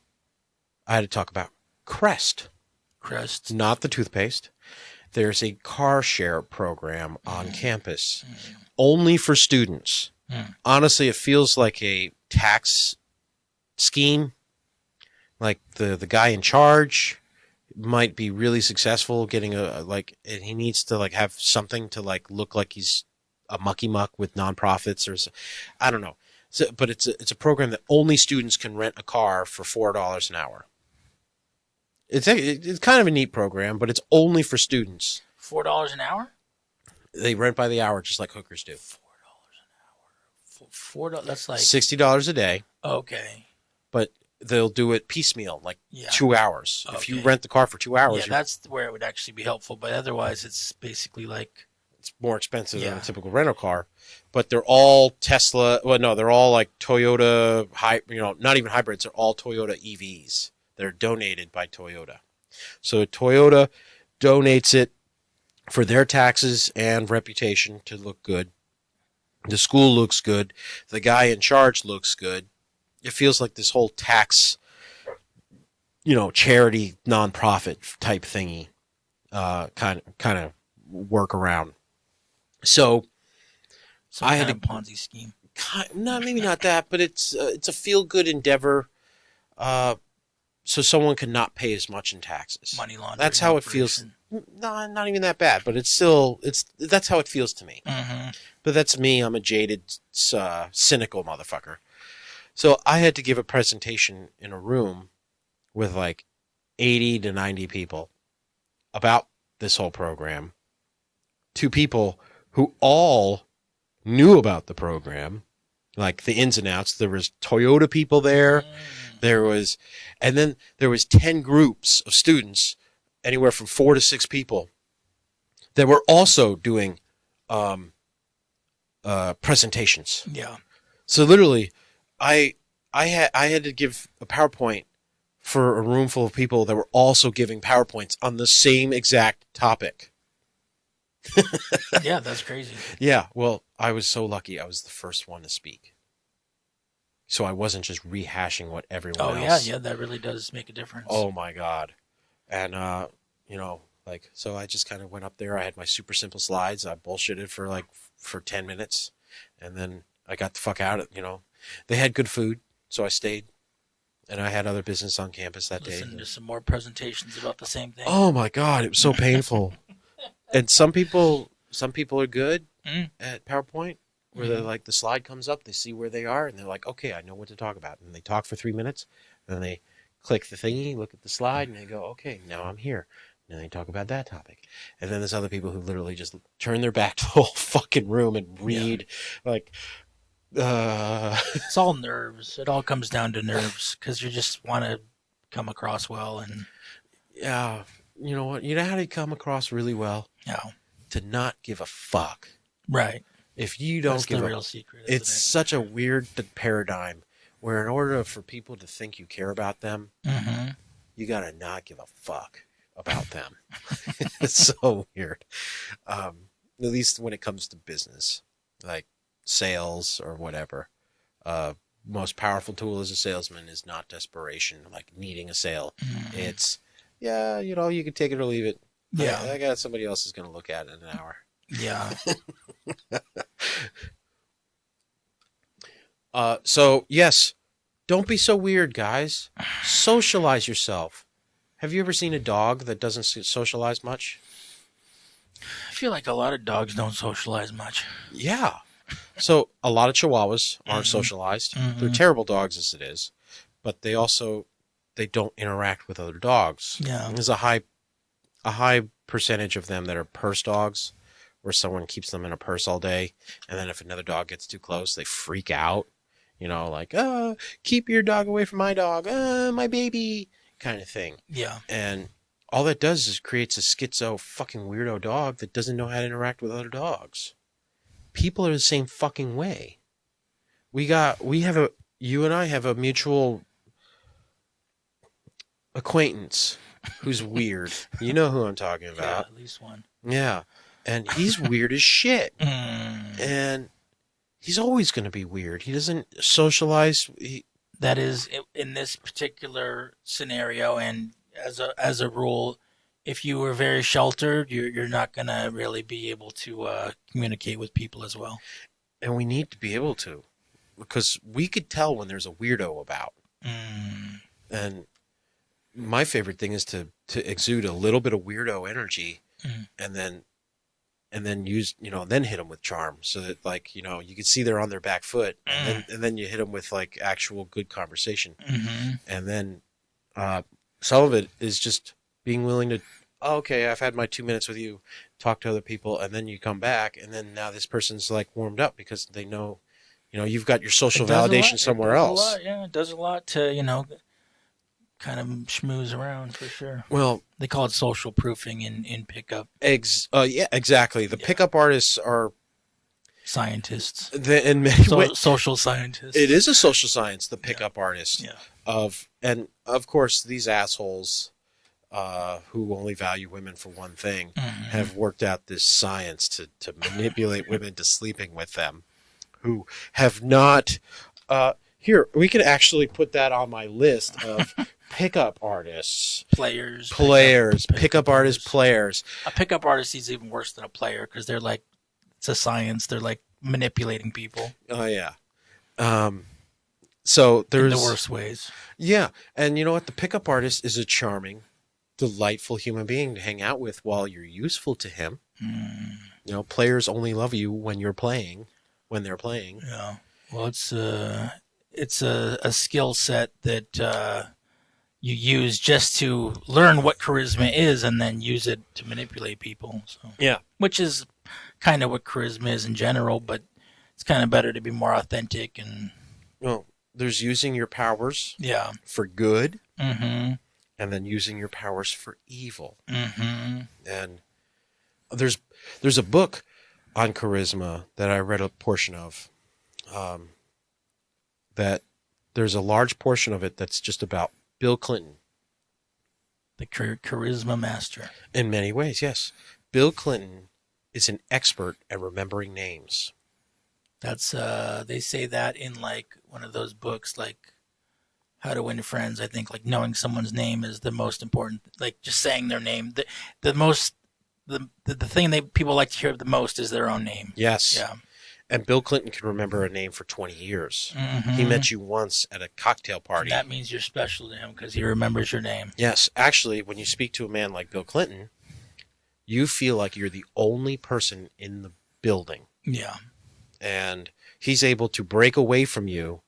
I had to talk about Crest. Not the toothpaste. There's a car share program on campus only for students. Honestly, it feels like a tax scheme. Like the guy in charge might be really successful getting he needs to have something to look like he's a mucky muck with nonprofits or I don't know. So, but it's a program that only students can rent a car for $4 an hour. It's kind of a neat program, but it's only for students. $4 an hour? They rent by the hour, just like hookers do. $4 an hour. $4. That's like $60 a day. Okay. But they'll do it piecemeal, 2 hours. Okay. If you rent the car for 2 hours, that's where it would actually be helpful. But otherwise, it's basically it's more expensive than a typical rental car. But they're all Tesla. Well, no, they're all Toyota. Not even hybrids. They're all Toyota EVs. They're donated by Toyota. So Toyota donates it for their taxes and reputation to look good. The school looks good. The guy in charge looks good. It feels like this whole tax, charity nonprofit type thingy, kind of work around. So I had a Ponzi scheme. No, maybe not that, but it's a feel good endeavor. So someone can not pay as much in taxes. Money laundering. That's how it feels. No, not even that bad, but that's how it feels to me. But that's me. I'm a jaded, cynical motherfucker. So I had to give a presentation in a room with 80 to 90 people about this whole program to people who all knew about the program, the ins and outs. There was Toyota people there. And then there was 10 groups of students, anywhere from 4 to 6 people, that were also doing presentations. Yeah. So literally, I had to give a PowerPoint for a room full of people that were also giving PowerPoints on the same exact topic. Yeah, that's crazy. Yeah, well, I was so lucky. I was the first one to speak. So I wasn't just rehashing what everyone else. Yeah, that really does make a difference. Oh my God. And, so I just kind of went up there. I had my super simple slides. I bullshitted for 10 minutes. And then I got the fuck out of, they had good food. So I stayed, and I had other business on campus that day. Listen to some more presentations about the same thing. Oh my God, it was so painful. And some people are good at PowerPoint, where they're like, the slide comes up, they see where they are, and they're like, okay, I know what to talk about. And they talk for 3 minutes, and then they click the thingy, look at the slide, and they go, okay, now I'm here. And they talk about that topic. And then there's other people who literally just turn their back to the whole fucking room and read, It's all nerves. It all comes down to nerves, because you just want to come across well. And yeah, you know what? You know how to come across really well? Yeah. To not give a fuck. Right. If you don't That's give the a real secret. It's such a weird paradigm where in order for people to think you care about them, you got to not give a fuck about them. It's so weird. At least when it comes to business, like sales or whatever. Most powerful tool as a salesman is not desperation, like needing a sale. It's, yeah, you know, you can take it or leave it. Yeah. I got somebody else is going to look at it in an hour. Yeah. So, yes, don't be so weird, guys. Socialize yourself. Have you ever seen a dog that doesn't socialize much? I feel like a lot of dogs don't socialize much. Yeah. So, a lot of Chihuahuas aren't socialized. They're terrible dogs as it is, but they don't interact with other dogs. Yeah. There's a high percentage of them that are purse dogs, where someone keeps them in a purse all day, and then if another dog gets too close, they freak out. You know, like, keep your dog away from my dog, my baby, kind of thing. Yeah. And all that does is creates a schizo fucking weirdo dog that doesn't know how to interact with other dogs. People are the same fucking way. You and I have a mutual acquaintance who's weird. You know who I'm talking about. Yeah, at least one. Yeah. And he's weird as shit. And he's always going to be weird. He doesn't socialize. That is, in this particular scenario, and as a rule, if you were very sheltered, you're not going to really be able to communicate with people as well. And we need to be able to, because we could tell when there's a weirdo about. And my favorite thing is to exude a little bit of weirdo energy, and then use, then hit them with charm, so that, like, you can see they're on their back foot, and then you hit them with like actual good conversation. And then some of it is just being willing to, okay, I've had my 2 minutes with you, talk to other people, and then you come back, and then now this person's like warmed up because they know, you've got your social validation somewhere else. Yeah, it does a lot to, kind of schmooze around, for sure. Well, they call it social proofing in pickup. Yeah, exactly. The pickup artists are scientists. In many ways, social scientists. It is a social science, the pickup artist. Yeah. And of course, these assholes who only value women for one thing have worked out this science to manipulate women to sleeping with them, who have not. Here, we could actually put that on my list of pickup artists. Players. Pickup artists, players. A pickup artist is even worse than a player, because they're like, it's a science. They're like manipulating people. Oh, yeah. So there's. In the worst ways. Yeah. And you know what? The pickup artist is a charming, delightful human being to hang out with while you're useful to him. Players only love you when they're playing. Yeah. Well, it's a skill set that you use just to learn what charisma is, and then use it to manipulate people. So. Yeah. Which is kind of what charisma is in general, but it's kind of better to be more authentic. And well, there's using your powers for good, and then using your powers for evil. And there's a book on charisma that I read a portion of, that there's a large portion of it that's just about Bill Clinton. The charisma master. In many ways, yes. Bill Clinton is an expert at remembering names. That's they say that in like one of those books, like How to Win Friends. I think like knowing someone's name is the most important. Like just saying their name. The thing that people like to hear the most is their own name. Yes. Yeah. And Bill Clinton can remember a name for 20 years. Mm-hmm. He met you once at a cocktail party. And that means you're special to him because he remembers your name. Yes. Actually, when you speak to a man like Bill Clinton, you feel like you're the only person in the building. Yeah. And he's able to break away from you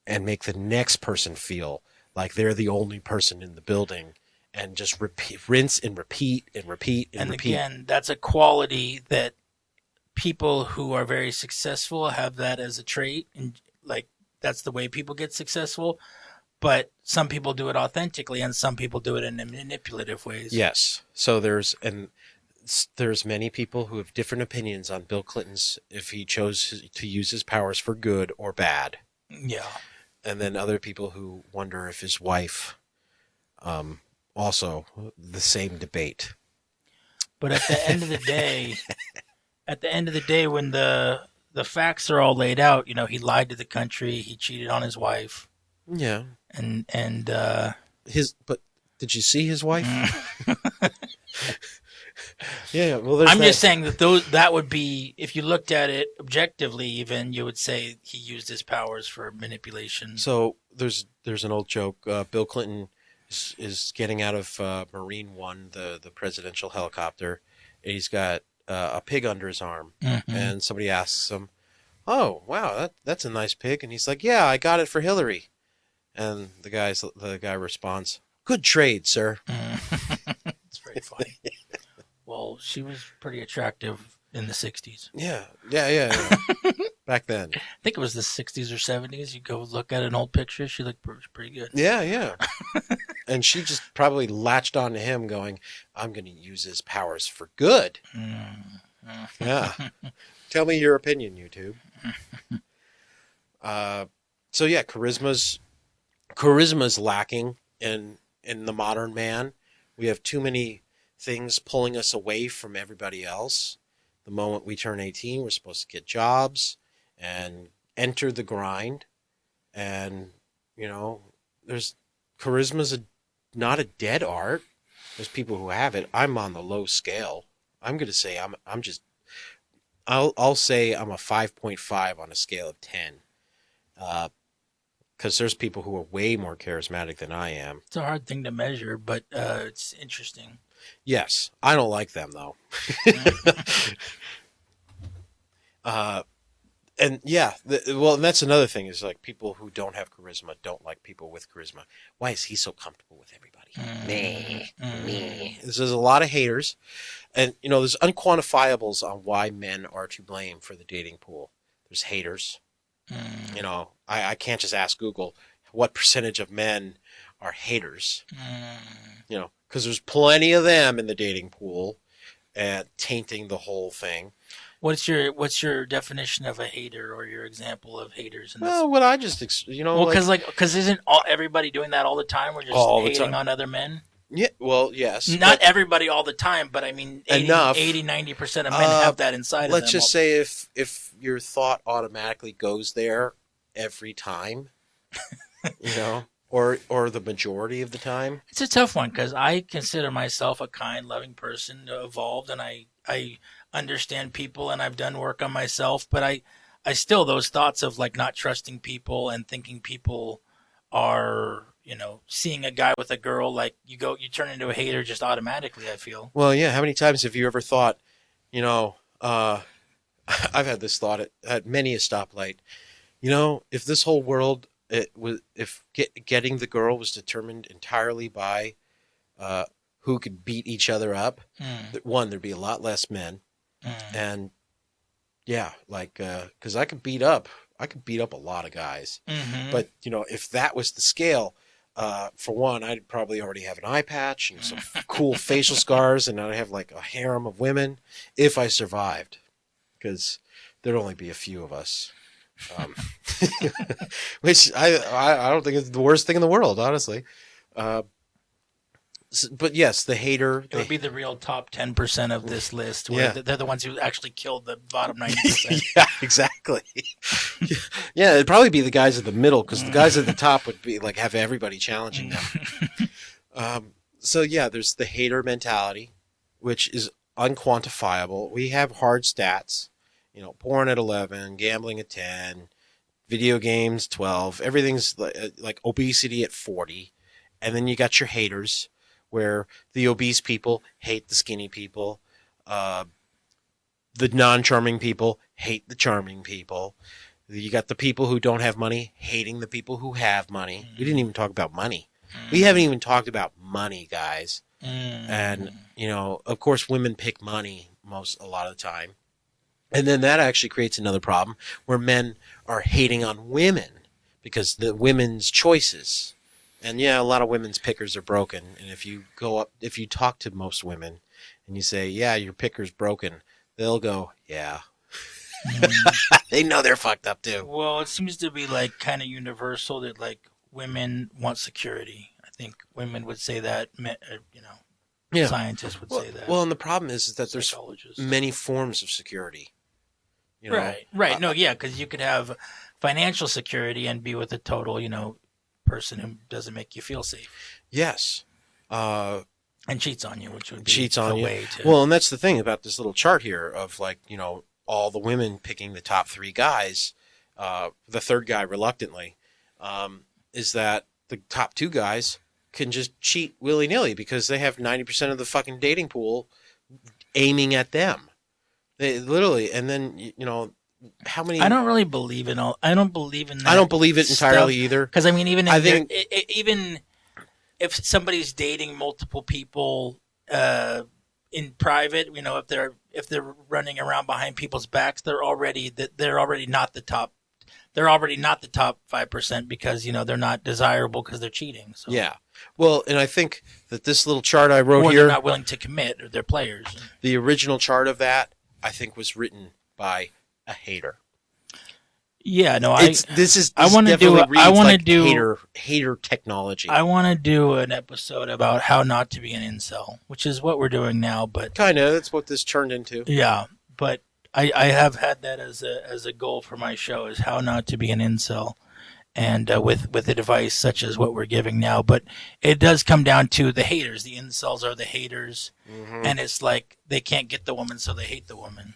and make the next person feel like they're the only person in the building, and just rinse and repeat and repeat and repeat. And again, that's a quality that people who are very successful have that as a trait, and like that's the way people get successful. But some people do it authentically, and some people do it in manipulative ways. Yes. So there's many people who have different opinions on Bill Clinton's, if he chose to use his powers for good or bad. Yeah. And then other people who wonder if his wife, also the same debate. But at the end of the day, when the facts are all laid out, he lied to the country, he cheated on his wife. Yeah. And but did you see his wife? Yeah, well, I'm just saying that would be, if you looked at it objectively, even you would say he used his powers for manipulation. So there's an old joke. Bill Clinton is getting out of Marine One, the presidential helicopter, and he's got a pig under his arm, mm-hmm. and somebody asks him, "Oh, wow, that's a nice pig," and he's like, "Yeah, I got it for Hillary," and the guy responds, "Good trade, sir." It's very funny. Well, she was pretty attractive in the 60s. Yeah. Back then. I think it was the 60s or 70s. You go look at an old picture. She looked pretty good. Yeah. And she just probably latched on to him going, I'm going to use his powers for good. Yeah. Tell me your opinion, YouTube. So yeah, charisma's lacking in the modern man. We have too many things pulling us away from everybody else. The moment we turn 18, we're supposed to get jobs and enter the grind. And, there's charisma's not a dead art. There's people who have it. I'm on the low scale. I'm going to say I'll say I'm a 5.5 on a scale of 10. Because there's people who are way more charismatic than I am. It's a hard thing to measure, but it's interesting. Yes, I don't like them though. And yeah, and that's another thing is like people who don't have charisma don't like people with charisma. Why is he so comfortable with everybody? Me. There's a lot of haters, and there's unquantifiables on why men are to blame for the dating pool. There's haters. I can't just ask Google what percentage of men are haters. Because there's plenty of them in the dating pool, tainting the whole thing. What's your definition of a hater, or your example of haters? What I just because isn't everybody doing that all the time? We're just hating on other men. Yeah, well, yes. Not everybody all the time, but I mean, 80-90% of men have that inside of them. Let's just say if your thought automatically goes there every time, or the majority of the time. It's a tough one because I consider myself a kind, loving person, evolved, and I understand people, and I've done work on myself, but I still, those thoughts of like not trusting people and thinking people are, seeing a guy with a girl, like you turn into a hater just automatically, I feel. Well, yeah. How many times have you ever thought, I've had this thought at many a stoplight, if this whole world, getting the girl was determined entirely by who could beat each other up, one, there'd be a lot less men. And yeah, because I could beat up a lot of guys. But if that was the scale, for one, I'd probably already have an eye patch and some cool facial scars, and I'd have like a harem of women if I survived, because there'd only be a few of us. Which I don't think is the worst thing in the world, honestly. But yes, the hater. It would be the real top 10% of this list, where they're the ones who actually killed the bottom 90%. Yeah, exactly. Yeah, it'd probably be the guys at the middle, because the guys at the top would be like have everybody challenging them. So yeah, there's the hater mentality, which is unquantifiable. We have hard stats. porn at 11, gambling at 10, video games 12. Everything's like obesity at 40. And then you got your haters, where the obese people hate the skinny people. The non-charming people hate the charming people. You got the people who don't have money hating the people who have money. We didn't even talk about money. We haven't even talked about money, guys. And, of course, women pick money a lot of the time. And then that actually creates another problem where men are hating on women because the women's choices. And yeah, a lot of women's pickers are broken. And if you talk to most women and you say, yeah, your picker's broken, they'll go, yeah. They know they're fucked up too. Well, it seems to be like kind of universal that like women want security. I think women would say that, scientists would say that. Well, and the problem is that there's many forms of security. Right. No, yeah, because you could have financial security and be with a total, person who doesn't make you feel safe. Yes. And cheats on you, which would be cheats on a you. way to... Well, and that's the thing about this little chart here of like, all the women picking the top 3 guys, the third guy reluctantly, is that the top 2 guys can just cheat willy-nilly because they have 90% of the fucking dating pool aiming at them. They literally, and then, how many... I don't really believe in all... I don't believe in that. I don't believe it entirely either. Because, I mean, even if somebody's dating multiple people in private, if they're running around behind people's backs, they're already not the top. They're already not the top 5% because they're not desirable because they're cheating. So. Yeah. Well, and I think that this little chart I wrote here, they're not willing to commit, or they're players. The original chart of that, I think, was written by a hater. Yeah, no, I want to do hater technology. I want to do an episode about how not to be an incel, which is what we're doing now. But kind of, that's what this turned into. Yeah, but I have had that as a goal for my show, is how not to be an incel, and with advice such as what we're giving now. But it does come down to the haters. The incels are the haters, and it's like they can't get the woman, so they hate the woman.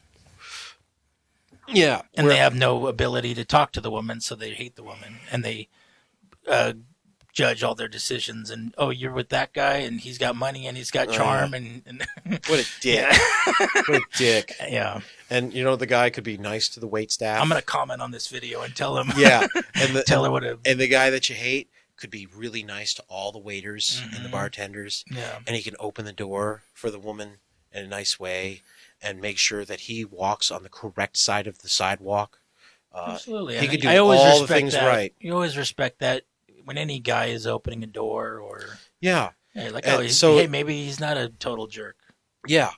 Yeah, and they have no ability to talk to the woman, so they hate the woman, and they judge all their decisions. And you're with that guy, and he's got money, and he's got charm, and what a dick! What a dick! Yeah. And the guy could be nice to the waitstaff. I'm gonna comment on this video and tell him. Yeah, and tell her what. And the guy that you hate could be really nice to all the waiters and the bartenders. Yeah, and he can open the door for the woman in a nice way. And make sure that he walks on the correct side of the sidewalk. Absolutely. He could do all the things right. You always respect that when any guy is opening a door or... Yeah. Hey, maybe he's not a total jerk. Yeah.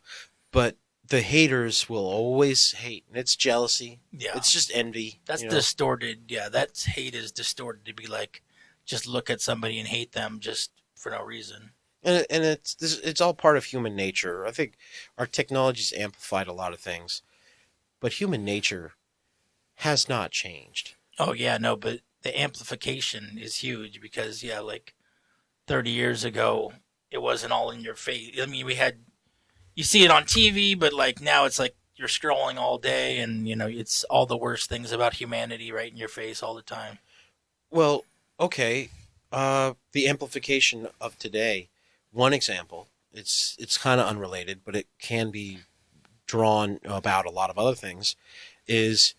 But the haters will always hate. And it's jealousy. Yeah. It's just envy. That's distorted. Yeah, that's hate is distorted to be like, just look at somebody and hate them just for no reason. And it's all part of human nature. I think our technology's amplified a lot of things, but human nature has not changed. Oh yeah, no, but the amplification is huge because like 30 years ago, it wasn't all in your face. I mean, you see it on TV, but like now it's like you're scrolling all day, and it's all the worst things about humanity right in your face all the time. Well, okay, the amplification of today. One example, it's kind of unrelated, but it can be drawn about a lot of other things, is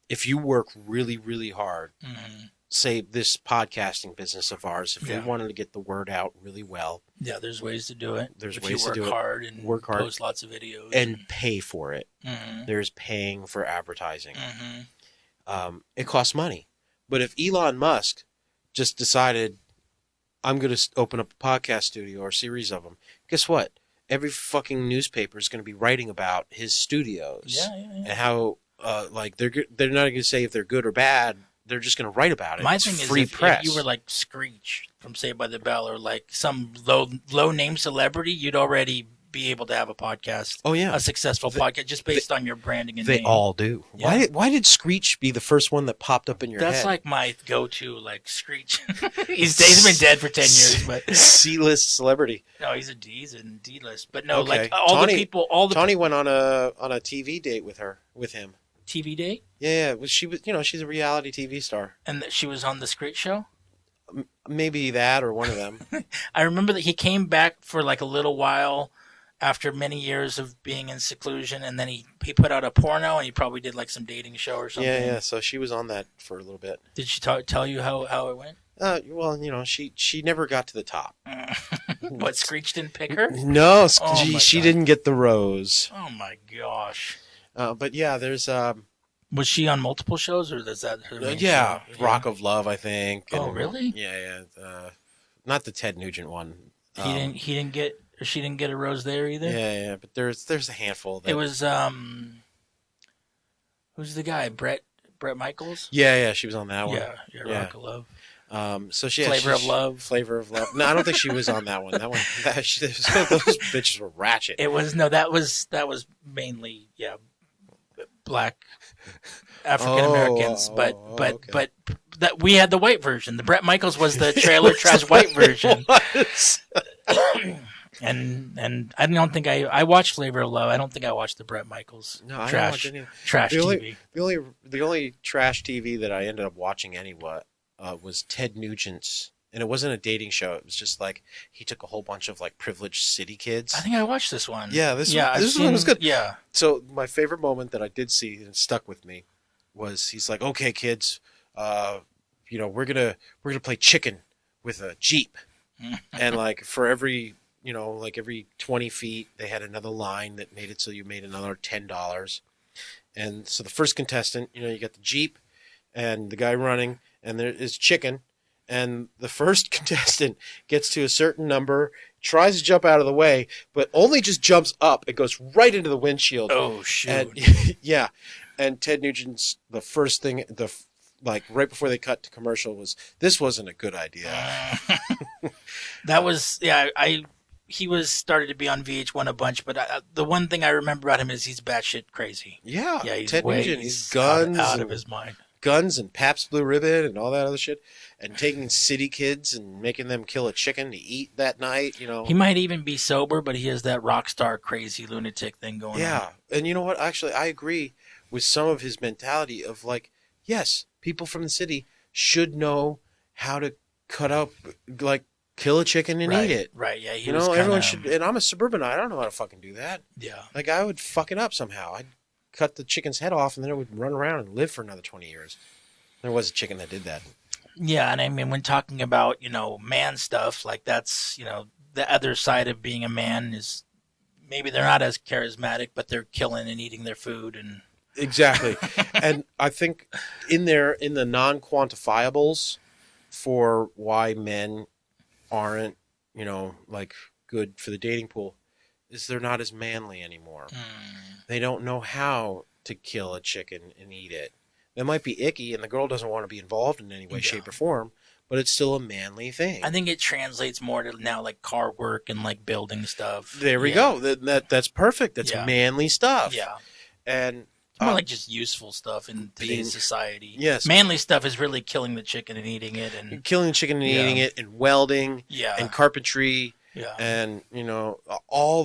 if you work really, really hard, say this podcasting business of ours, if we wanted to get the word out really well. Yeah, there's ways to do it. There's ways to do it. And work hard, post lots of videos. And pay for it. There's paying for advertising. It costs money. But if Elon Musk just decided, I'm going to open up a podcast studio or a series of them. Guess what? Every fucking newspaper is going to be writing about his studios. Yeah. And how, they're not going to say if they're good or bad. They're just going to write about it. My thing is, if you were like Screech from Saved by the Bell, or like some low name celebrity, you'd already be able to have a podcast. Oh yeah, a successful podcast just based on your branding and they name. all do. Yeah. Why did Screech be the first one that popped up in your head? That's like my go-to, like Screech. he's been dead for 10 years, but C-list celebrity. No, he's in D-list. But no, okay. Like all the people, Tony went on a TV date with him. TV date? Yeah, she was. She's a reality TV star. And she was on this great show. Maybe that or one of them. I remember that he came back for like a little while after many years of being in seclusion, and then he put out a porno, and he probably did like some dating show or something. Yeah. So she was on that for a little bit. Did she tell you how it went? Well, she never got to the top. What, Screech didn't pick her? No, she didn't get the rose. Oh my gosh. But yeah, there's was she on multiple shows, or is that her main show? Yeah. Rock of Love, I think. Oh, really? Yeah. Not the Ted Nugent one. He didn't get, or she didn't get a rose there either. Yeah. But there's a handful. It was who's the guy? Brett Michaels. Yeah, she was on that one. Yeah. Rock of Love. So Flavor of Love. Flavor of Love. No, I don't think she was on that one. Those bitches were ratchet. That was mainly black African Americans, but that we had the white version. The Brett Michaels was the trailer trash white version. And I don't think I watched Flavor of Love. I don't think I watched the Brett Michaels trash TV. The only trash TV that I ended up watching was Ted Nugent's, and it wasn't a dating show. It was just like he took a whole bunch of like privileged city kids. I think I watched this one. Yeah, this one was good. Yeah. So my favorite moment that I did see and stuck with me was he's like, "Okay, kids, we're gonna play chicken with a Jeep," and like for every 20 feet, they had another line that made it so you made another $10. And so the first contestant, you got the Jeep and the guy running, and there is chicken. And the first contestant gets to a certain number, tries to jump out of the way, but only just jumps up. It goes right into the windshield. Oh, shoot. And, yeah. And Ted Nugent's, the first thing, right before they cut to commercial this wasn't a good idea. That was, he was started to be on VH1 a bunch, but the one thing I remember about him is he's batshit crazy. Yeah. He's Ted Nugent, he's guns. Out of his mind. Guns and Pabst Blue Ribbon and all that other shit, and taking city kids and making them kill a chicken to eat that night. He might even be sober, but he has that rock star crazy lunatic thing going on. Yeah, and you know what? Actually, I agree with some of his mentality of like, yes, people from the city should know how to cut up, like, kill a chicken and eat it. Right, yeah. Everyone should. And I'm a suburbanite. I don't know how to fucking do that. Yeah. Like, I would fuck it up somehow. I'd cut the chicken's head off, and then it would run around and live for another 20 years. There was a chicken that did that. Yeah, and I mean, when talking about, man stuff, like that's, the other side of being a man is maybe they're not as charismatic, but they're killing and eating their food. And exactly. And I think in the non-quantifiables for why men aren't, like good for the dating pool is they're not as manly anymore. They don't know how to kill a chicken and eat it. That might be icky, and the girl doesn't want to be involved in any way, shape, or form, but it's still a manly thing. I think it translates more to now like car work and like building stuff. There we go. That's perfect. That's manly stuff. Yeah. And it's more like just useful stuff in today's society. Yes. Manly stuff is really killing the chicken and eating it, and killing the chicken and eating it, and welding, and carpentry, and all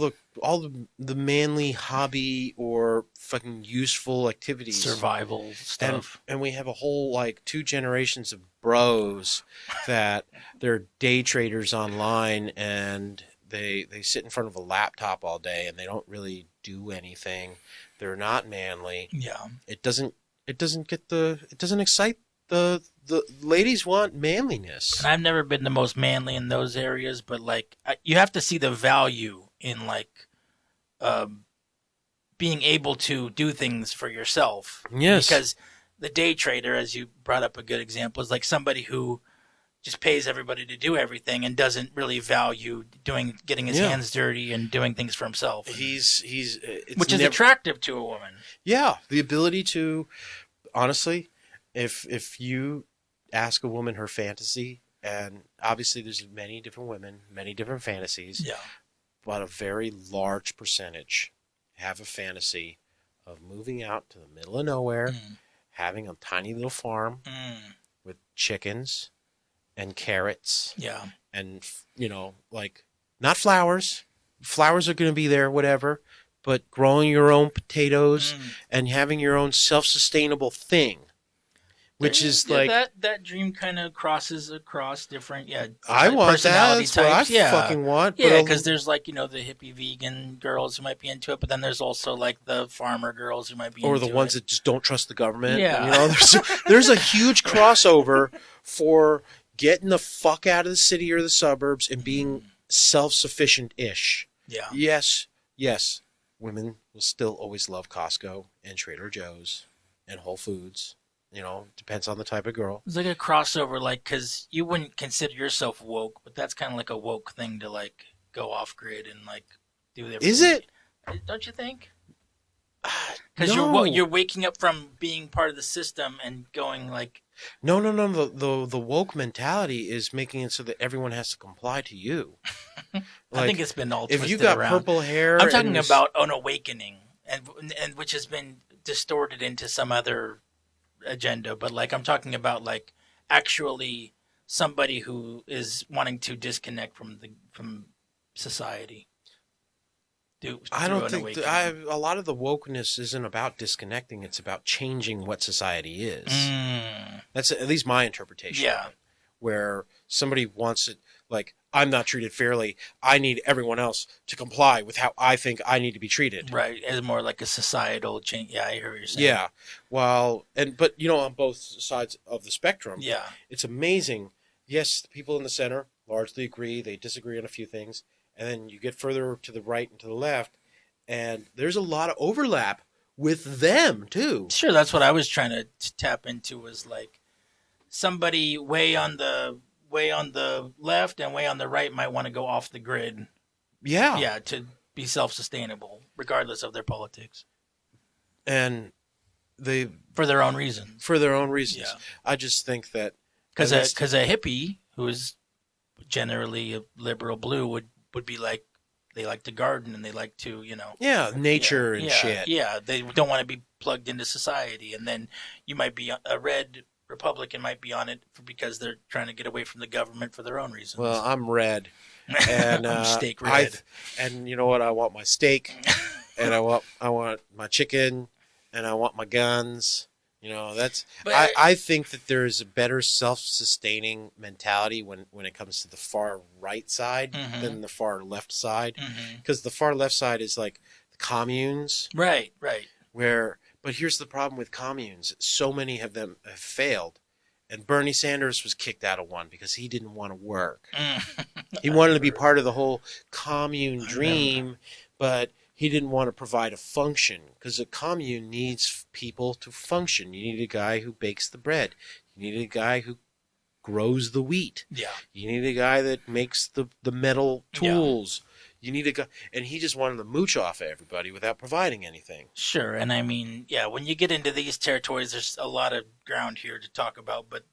the manly hobby or fucking useful activities, survival stuff. And we have a whole like 2 generations of bros that they're day traders online, and they sit in front of a laptop all day, and they don't really do anything. They're not manly. Yeah. It doesn't excite the ladies want manliness. And I've never been the most manly in those areas, but like you have to see the value in like being able to do things for yourself. Yes. Because the day trader, as you brought up a good example, is like somebody who just pays everybody to do everything and doesn't really value getting his hands dirty and doing things for himself. Which is attractive to a woman. Yeah, the ability to, honestly, if you ask a woman her fantasy, and obviously there's many different women, many different fantasies, but a very large percentage have a fantasy of moving out to the middle of nowhere, having a tiny little farm with chickens and carrots. Yeah. And, like, not flowers. Flowers are going to be there, whatever. but growing your own potatoes and having your own self-sustainable thing. Which is like that dream kind of crosses across different I want personality that. That's types. What I fucking want. Yeah, because there's like the hippie vegan girls who might be into it, but then there's also like the farmer girls who might be or into the ones it. that just don't trust the government. Yeah, There's a huge crossover for getting the fuck out of the city or the suburbs and being self-sufficient-ish. Yeah. Yes. Women will still always love Costco and Trader Joe's and Whole Foods. Depends on the type of girl. It's like a crossover, like, because you wouldn't consider yourself woke, but that's kind of like a woke thing to, like, go off grid and, like, do everything. Is it? Don't you think? Because you're waking up from being part of the system and going, like... No. The woke mentality is making it so that everyone has to comply to you. I think it's been all twisted around. If you got purple hair... I'm talking about an awakening, and which has been distorted into some other... agenda, but like I'm talking about like actually somebody who is wanting to disconnect from society. I don't think a lot of the wokeness isn't about disconnecting. It's about changing what society is. That's at least my interpretation. Yeah, of it, where somebody wants it like I'm not treated fairly. I need everyone else to comply with how I think I need to be treated. Right. It's more like a societal change. Yeah, I hear what you're saying. Yeah. Well, but on both sides of the spectrum, yeah, it's amazing. Yes, the people in the center largely agree. They disagree on a few things. And then you get further to the right and to the left, and there's a lot of overlap with them, too. Sure, that's what I was trying to tap into was like somebody way on the left and way on the right might want to go off the grid. Yeah. Yeah, to be self-sustainable, regardless of their politics. And for their own reasons. Yeah. I just think that... Because a hippie, who is generally a liberal blue, would be like, they like to garden and they like to, Yeah, nature and shit. Yeah, they don't want to be plugged into society. And then you might be a red... Republican might be on it because they're trying to get away from the government for their own reasons. Well, I'm red, and I'm steak red. And you know what? I want my steak, and I want my chicken, and I want my guns. I think that there is a better self-sustaining mentality when it comes to the far right side than the far left side, because the far left side is like the communes, right, But here's the problem with communes. So many of them have failed. And Bernie Sanders was kicked out of one because he didn't want to work. He wanted to be part of the whole commune dream, but he didn't want to provide a function because a commune needs people to function. You need a guy who bakes the bread. You need a guy who grows the wheat. Yeah. You need a guy that makes the metal tools. Yeah. You need a guy, and he just wanted to mooch off of everybody without providing anything. Sure, and I mean, when you get into these territories, there's a lot of ground here to talk about, but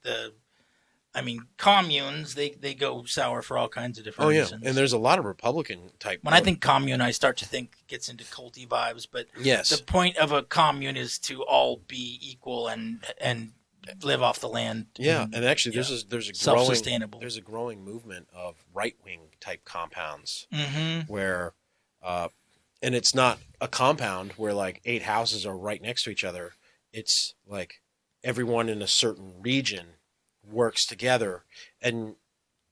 communes, they go sour for all kinds of different reasons. And there's a lot of Republican type. When I think commune, I start to think gets into culty vibes, but yes, the point of a commune is to all be equal and live off the land. Yeah, and actually, there's a growing movement of right wing type compounds where, and it's not a compound where like 8 houses are right next to each other. It's like everyone in a certain region works together, and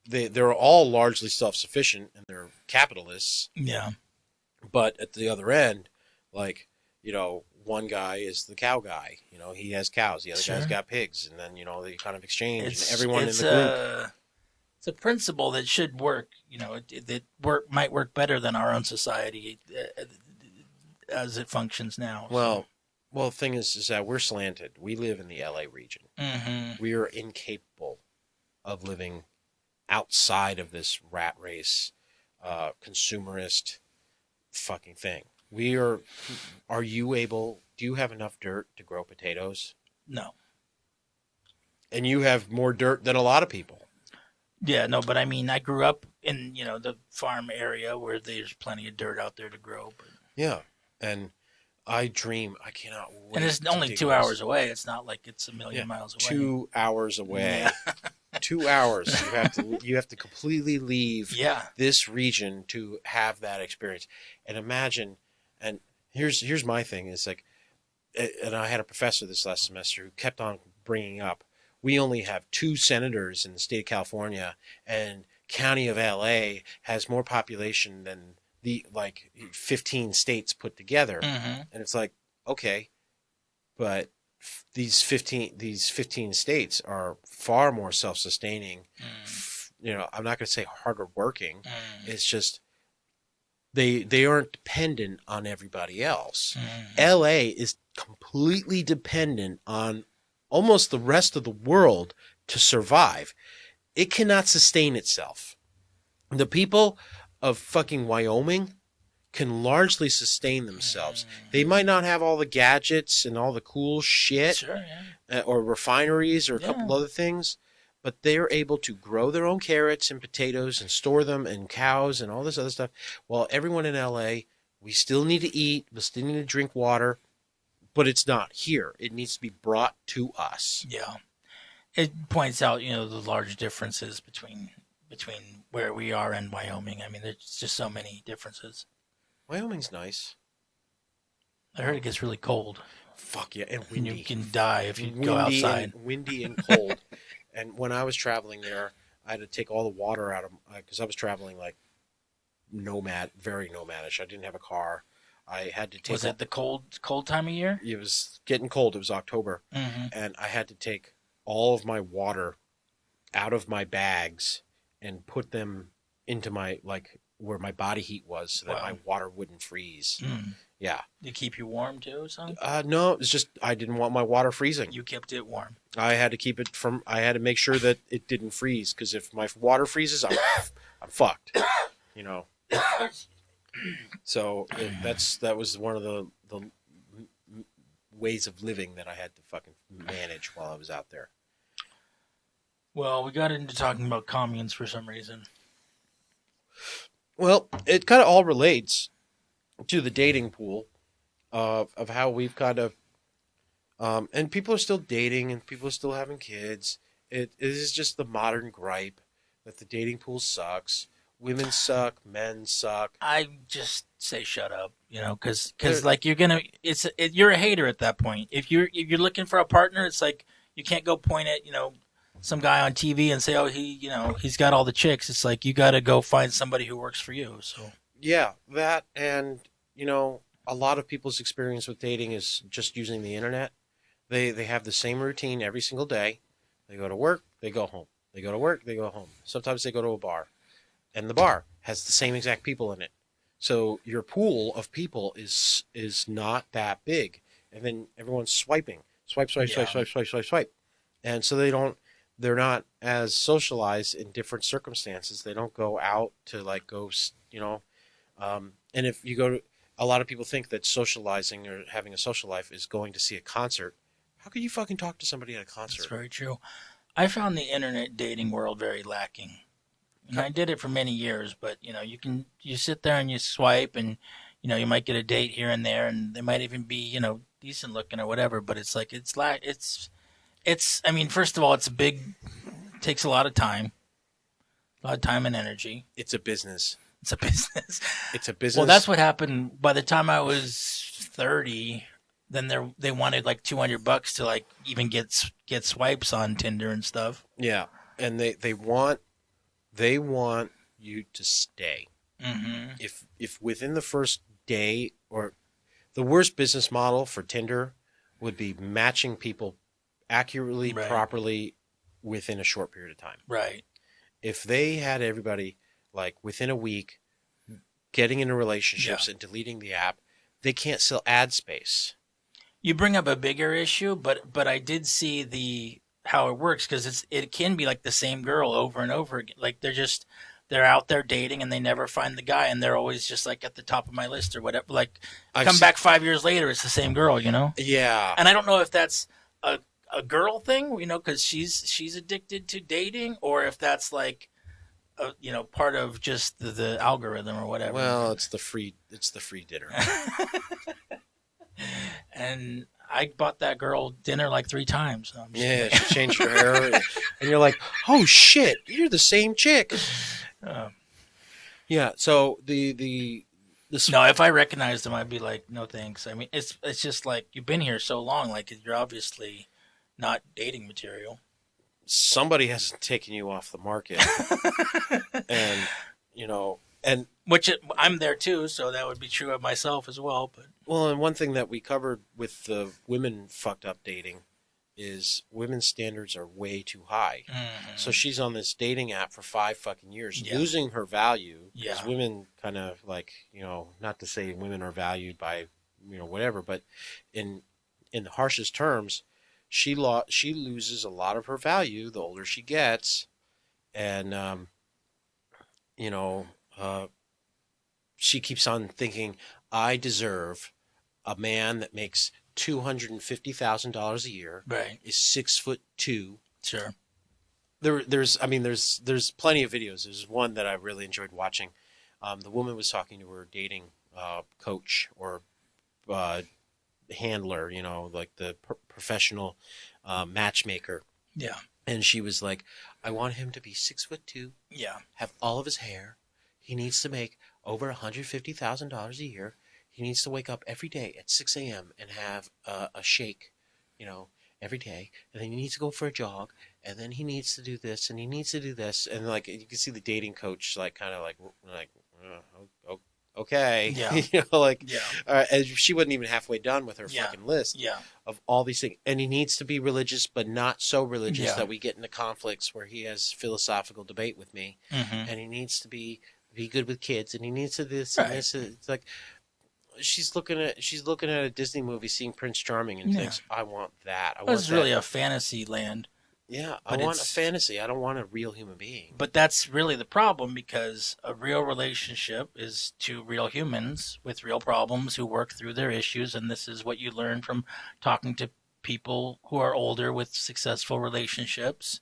they're all largely self-sufficient and they're capitalists. Yeah, but at the other end, like one guy is the cow guy. He has cows. The other guy's got pigs, and then they kind of exchange. And everyone in the group. It's a principle that should work. That might work better than our own society as it functions now. Well, the thing is that we're slanted. We live in the LA region. We are incapable of living outside of this rat race, consumerist fucking thing. Are you able? Do you have enough dirt to grow potatoes? No. And you have more dirt than a lot of people. Yeah, no, but I mean, I grew up in the farm area where there's plenty of dirt out there to grow. But... Yeah, and I cannot wait. And it's only 2 hours away. It's not like it's a million miles away. 2 hours away. Yeah. 2 hours. You have to completely leave this region to have that experience. And imagine, and here's my thing is like, and I had a professor this last semester who kept on bringing up, we only have 2 senators in the state of California, and county of LA has more population than the 15 states put together. Mm-hmm. And it's like, okay, but these 15 states are far more self-sustaining. I'm not going to say harder working. It's just they aren't dependent on everybody else. LA is completely dependent on almost the rest of the world to survive. It cannot sustain itself. The people of fucking Wyoming can largely sustain themselves. They might not have all the gadgets and all the cool shit, sure, or refineries or a couple other things, but they're able to grow their own carrots and potatoes and store them and cows and all this other stuff. While everyone in LA, we still need to eat, we still need to drink water, but it's not here. It needs to be brought to us. Yeah. It points out, the large differences between where we are and Wyoming. I mean, there's just so many differences. Wyoming's nice. I heard it gets really cold. Fuck yeah, and windy. You can die if you go outside. Windy and cold. And when I was traveling there, I had to take all the water out of, because I was traveling like very nomadish. I didn't have a car. I had to take. Was it the cold time of year? It was getting cold. It was October, and I had to take all of my water out of my bags and put them into my where my body heat was, so that my water wouldn't freeze. Yeah. Did it keep you warm too, or something? No, it's just I didn't want my water freezing. You kept it warm. I had to keep it I had to make sure that it didn't freeze, because if my water freezes, I'm fucked. So that was one of the ways of living that I had to fucking manage while I was out there. Well, we got into talking about communes for some reason. Well, it kind of all relates to the dating pool of how we've kind of, and people are still dating and people are still having kids. It is just the modern gripe that the dating pool sucks. Women suck, men suck. I just say shut up, because you're a hater at that point. If you're looking for a partner, it's like you can't go point at some guy on TV and say, oh, he's got all the chicks. It's like you got to go find somebody who works for you. So yeah, that, and a lot of people's experience with dating is just using the internet. They have the same routine every single day. They go to work, they go home. They go to work, they go home. Sometimes they go to a bar, and the bar has the same exact people in it. So your pool of people is not that big, and then everyone's swiping, swipe, and so they're not as socialized in different circumstances. They don't go out to and if you go to, a lot of people think that socializing or having a social life is going to see a concert. How could you fucking talk to somebody at a concert? That's very true. I found the internet dating world very lacking. And I did it for many years, but you sit there and you swipe, and you might get a date here and there, and they might even be decent looking or whatever. But it's like I mean, first of all, it takes a lot of time and energy. It's a business. It's a business. It's a business. Well, that's what happened. By the time I was 30, then they wanted like $200 to even get swipes on Tinder and stuff. Yeah, and they want you to stay. Mm-hmm. If within the first day, or the worst business model for Tinder would be matching people accurately, properly within a short period of time. Right. If they had everybody within a week getting into relationships and deleting the app, they can't sell ad space. You bring up a bigger issue, but I did see how it works, because it can be like the same girl over and over again. Like they're out there dating and they never find the guy, and they're always just at the top of my list or whatever. Back 5 years later, it's the same girl, Yeah. And I don't know if that's a girl thing, because she's addicted to dating, or if that's part of just the algorithm or whatever. Well, it's the free dinner. And I bought that girl dinner 3 times. So she changed her hair, and you're like, oh shit, you're the same chick. Yeah. So the No, if I recognized him, I'd be like, no thanks. I mean, it's just like you've been here so long, like you're obviously not dating material. Somebody hasn't taken you off the market, and and I'm there too, so that would be true of myself as well. But and one thing that we covered with the women fucked up dating is women's standards are way too high. Mm-hmm. So she's on this dating app for 5 fucking years, losing her value. Because women kind of like, not to say women are valued by, whatever, but in the harshest terms, she loses a lot of her value the older she gets. And, she keeps on thinking, I deserve a man that makes $250,000 a year, right? Is 6'2". Sure. There's plenty of videos. There's one that I really enjoyed watching. The woman was talking to her dating coach or handler, like the professional matchmaker. Yeah. And she was like, I want him to be 6'2". Yeah. Have all of his hair. He needs to make over $150,000 a year. He needs to wake up every day at 6 a.m. and have a shake, every day. And then he needs to go for a jog. And then he needs to do this and he needs to do this. And like you can see the dating coach okay. Yeah. And she wasn't even halfway done with her fucking list of all these things. And he needs to be religious, but not so religious that we get into conflicts where he has philosophical debate with me. Mm-hmm. And he needs to be good with kids, and he needs to this and this. It's like she's looking at a Disney movie, seeing Prince Charming, and thinks, "I want that." It's really a fantasy land. Yeah, I want a fantasy. I don't want a real human being. But that's really the problem, because a real relationship is two real humans with real problems who work through their issues, and this is what you learn from talking to people who are older with successful relationships.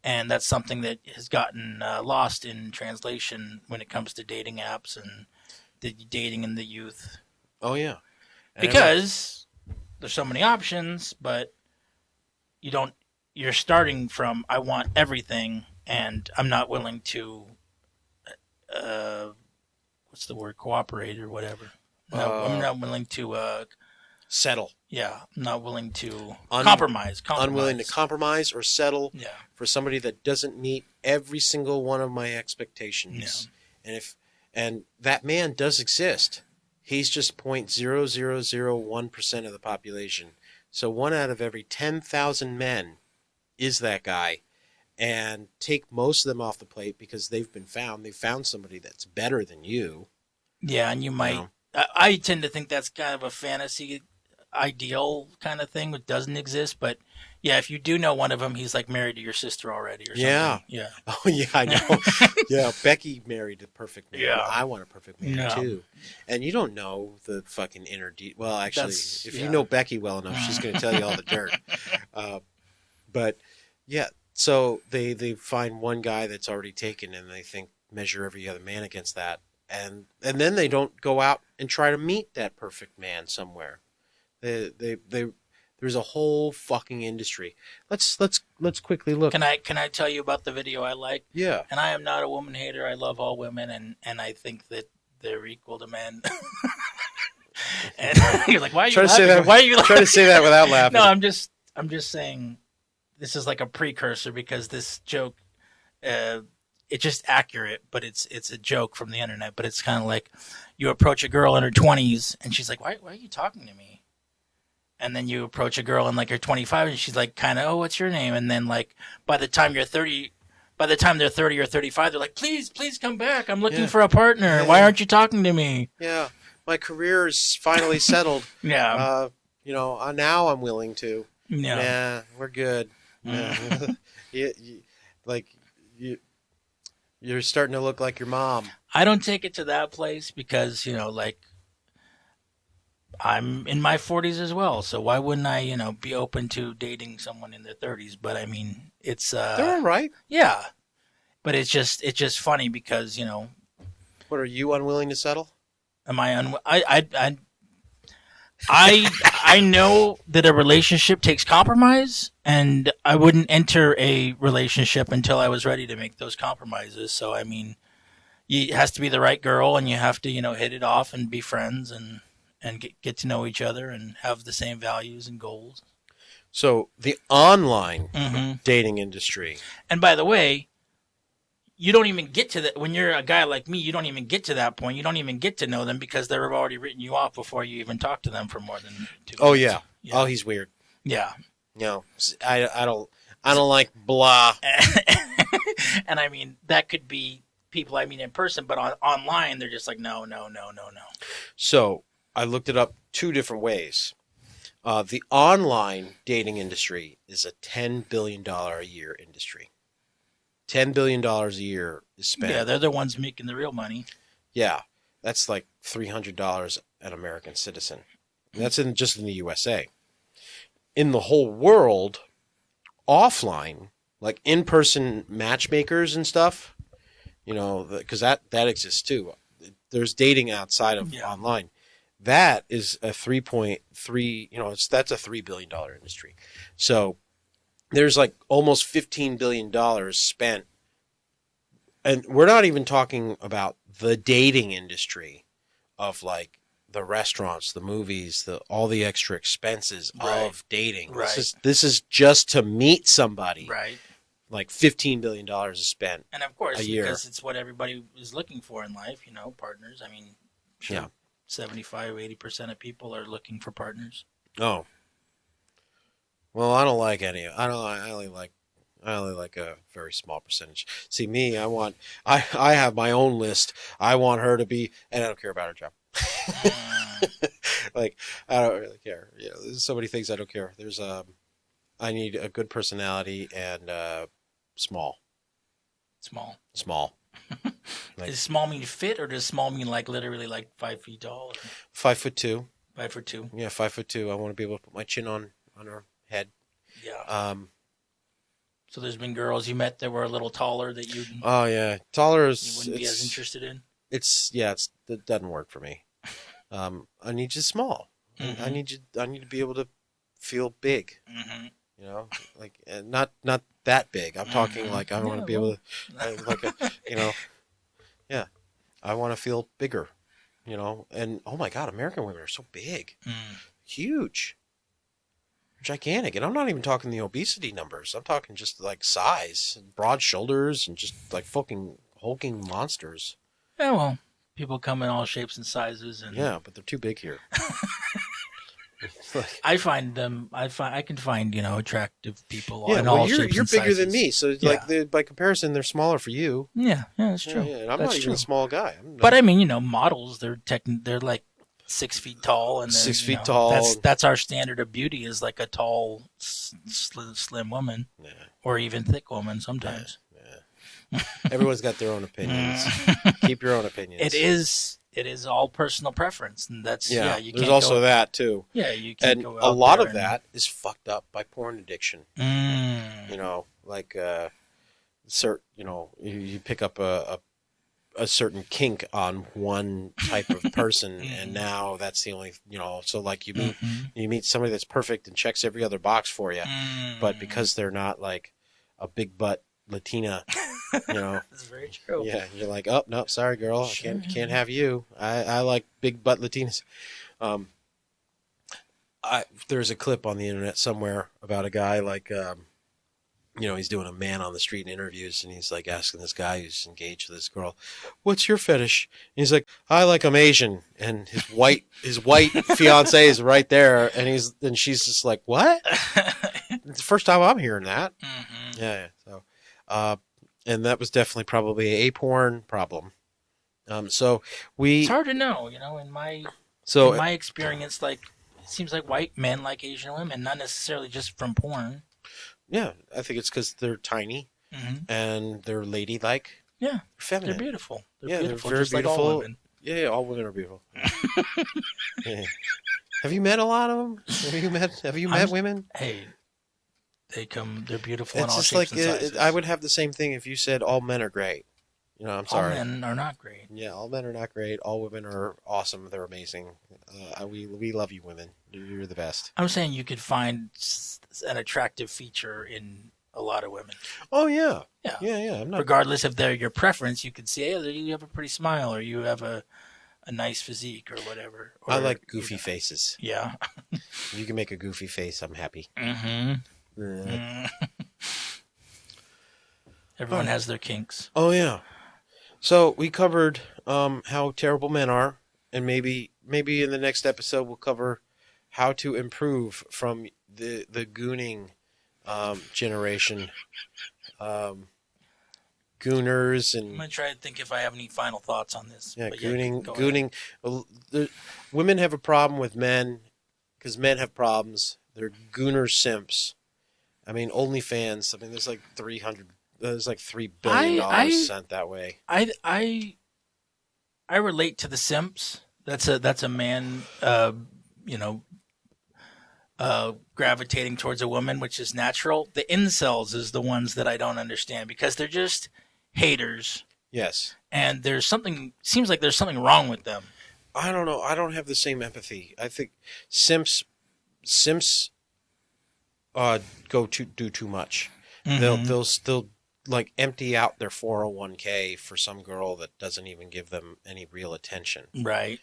And that's something that has gotten lost in translation when it comes to dating apps and the dating in the youth. Oh, yeah. Because there's so many options, but you're starting from, I want everything, and I'm not willing to, what's the word, cooperate or whatever. I'm not willing to... settle. Yeah, I'm not willing to compromise. Unwilling to compromise or settle for somebody that doesn't meet every single one of my expectations. Yeah. And that man does exist. He's just 0.0001% of the population. So 1 out of every 10,000 men is that guy. And take most of them off the plate because they've found somebody that's better than you. Yeah, and you might... I tend to think that's kind of a fantasy ideal kind of thing that doesn't exist, but if you do know one of them, he's like married to your sister already or something. Oh yeah, I know. Becky married the perfect man. Well, I want a perfect man too. And you don't know the fucking inner well, actually, if you know Becky well enough, she's going to tell you all the dirt. But so they find one guy that's already taken, and they measure every other man against that, and then they don't go out and try to meet that perfect man somewhere. There's a whole fucking industry. Let's quickly look. Can I tell you about the video I like? Yeah. And I am not a woman hater. I love all women, and I think that they're equal to men. And you're like, why are you laughing? Why are you trying to say that without laughing? No, I'm just saying this is like a precursor, because this joke, it's just accurate, but it's a joke from the internet. But it's kind of like you approach a girl in her 20s, and she's like, why are you talking to me? And then you approach a girl in like her 25, and she's like, kind of, oh, what's your name? And then like by the time they're 30 or 35, they're like, please come back. I'm looking for a partner. Yeah. Why aren't you talking to me? Yeah, my career is finally settled. Now I'm willing to. Yeah, we're good. You're starting to look like your mom. I don't take it to that place because, I'm in my 40s as well, so why wouldn't I, be open to dating someone in their 30s? But I mean, it's they're all right. Yeah, but it's just funny because What, are you unwilling to settle? Am I know that a relationship takes compromise, and I wouldn't enter a relationship until I was ready to make those compromises. So I mean, it has to be the right girl, and you have to, hit it off and be friends and get to know each other and have the same values and goals. So the online dating industry. And by the way, you don't even get to that when you're a guy like me. You don't even get to that point. You don't even get to know them because they've already written you off before you even talk to them for more than 2 minutes. Oh yeah. Oh, he's weird. Yeah. No, I don't like blah. And I mean, that could be people I meet in person, but online they're just like no. So I looked it up 2 different ways. The online dating industry is a $10 billion a year industry. $10 billion a year is spent. Yeah, they're the ones making the real money. Yeah, that's like $300 an American citizen. And that's just in the USA. In the whole world, offline, like in-person matchmakers and stuff, because that exists too. There's dating outside of online. That is a 3.3. That's a $3 billion industry. So there's like almost $15 billion spent. And we're not even talking about the dating industry of like the restaurants, the movies, all the extra expenses of dating. Right. This is just to meet somebody. Right. Like $15 billion is spent. And of course, a year. Because it's what everybody is looking for in life, partners. I mean, sure, yeah. 75-80% of people are looking for partners. Oh. Well, I don't like any. I only like a very small percentage. See, me, I have my own list. I want her to be, and I don't care about her job. Like, I don't really care. There's so many things I don't care. I need a good personality and small. Small. Like, does small mean fit, or does small mean like literally like 5 feet tall? 5'2". 5'2". Yeah, 5'2". I want to be able to put my chin on her head. Yeah. So there's been girls you met that were a little taller that you. Oh yeah, taller is. You wouldn't be as interested in. It doesn't work for me. I need you small. Mm-hmm. I need to be able to feel big. Mm-hmm. Like not that big. I'm talking like I want to be able to, yeah. I want to feel bigger, And oh my God, American women are so big, huge, gigantic, and I'm not even talking the obesity numbers. I'm talking just like size, and broad shoulders, and just like fucking hulking monsters. Yeah, well, people come in all shapes and sizes, and but they're too big here. I can find attractive people in all shapes and sizes. You're bigger than me, so like by comparison, they're smaller for you. Yeah, that's true. Yeah, and I'm not even a small guy. But I mean, models, they're like 6 feet tall, and 6 feet tall. That's our standard of beauty, is like a tall, slim woman, or even thick woman sometimes. Yeah. Everyone's got their own opinions. Keep your own opinions. It is all personal preference, and that's you can't. There's also that too. Yeah, you can't and go out a lot there of that is fucked up by porn addiction. Like you pick up a certain kink on one type of person, and now that's the only So like you meet somebody that's perfect and checks every other box for you, but because they're not like a big butt Latina. That's very true. Yeah, you're like, oh no, sorry, girl, I can't have you. I like big butt Latinas. There's a clip on the internet somewhere about a guy like, he's doing a man on the street in interviews, and he's like asking this guy who's engaged with this girl, "What's your fetish?" And he's like, "I like 'em Asian," and his white fiance is right there, and she's just like, "What?" It's the first time I'm hearing that. Mm-hmm. Yeah. So. And that was definitely probably a porn problem. It's hard to know, in my experience, like it seems like white men like Asian women, not necessarily just from porn. Yeah, I think it's because they're tiny and they're ladylike. Yeah, feminine. They're beautiful. They're beautiful, very just beautiful. Like all women. Yeah, all women are beautiful. Yeah. Have you met a lot of them? Have you met women? Hey. They're beautiful in all just shapes like and sizes. I would have the same thing if you said all men are great. I'm sorry. All men are not great. Yeah, all men are not great. All women are awesome. They're amazing. We love you, women. You're the best. I'm saying you could find an attractive feature in a lot of women. Oh yeah, yeah. I'm not... Regardless of your preference, you could say, "Hey, you have a pretty smile, or you have a nice physique, or whatever." Or, I like goofy faces. Yeah. You can make a goofy face, I'm happy. Everyone has their kinks. Oh yeah. So we covered how terrible men are, and maybe in the next episode we'll cover how to improve from the gooning generation. Gooners and... I'm gonna try to think if I have any final thoughts on this. Yeah, but gooning. Women have a problem with men because men have problems. They're gooner simps. I mean, OnlyFans. I mean, there's like $3 billion sent that way. I relate to the simps. That's a man, gravitating towards a woman, which is natural. The incels is the ones that I don't understand because they're just haters. Yes. And seems like there's something wrong with them. I don't know. I don't have the same empathy. I think simps do too much. Mm-hmm. They'll like empty out their 401k for some girl that doesn't even give them any real attention. Right.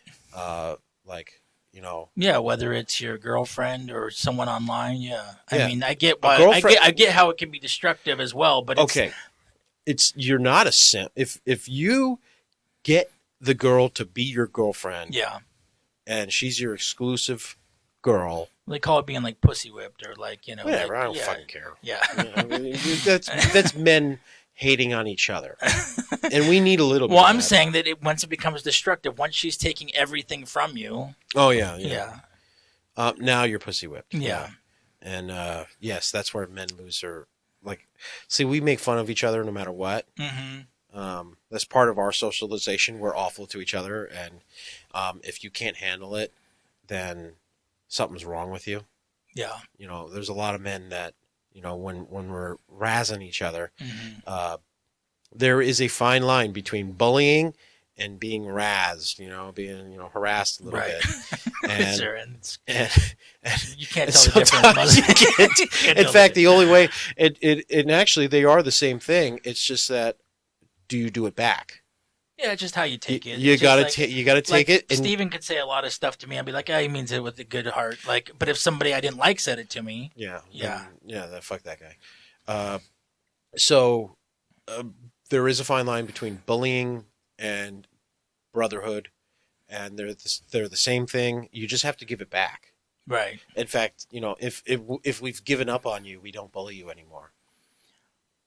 Yeah, whether it's your girlfriend or someone online. Yeah. I mean, I get why I get how it can be destructive as well, but you're not a simp if you get the girl to be your girlfriend. Yeah. And she's your exclusive girl. They call it being like pussy whipped or whatever. I don't fucking care. Yeah. That's men hating on each other, and we need a little bit. Well, of I'm that. saying that once it becomes destructive, once she's taking everything from you. Oh yeah. Now you're pussy whipped. Yeah. And yes, that's where men lose their See, we make fun of each other no matter what. Mm-hmm. That's part of our socialization. We're awful to each other, and if you can't handle it, then something's wrong with you. Yeah. There's a lot of men that, when we're razzing each other, mm-hmm. There is a fine line between bullying and being razzed, being, harassed a little bit. And, sure, and you can't tell the difference. You can't. In fact, the only way, and actually they are the same thing. It's just that, do you do it back? Yeah, just how you take it. You gotta take it. And Steven could say a lot of stuff to me. I'd be like, he means it with a good heart. But if somebody I didn't like said it to me, fuck that guy. So there is a fine line between bullying and brotherhood, and they're the same thing. You just have to give it back. Right. In fact, if we've given up on you, we don't bully you anymore.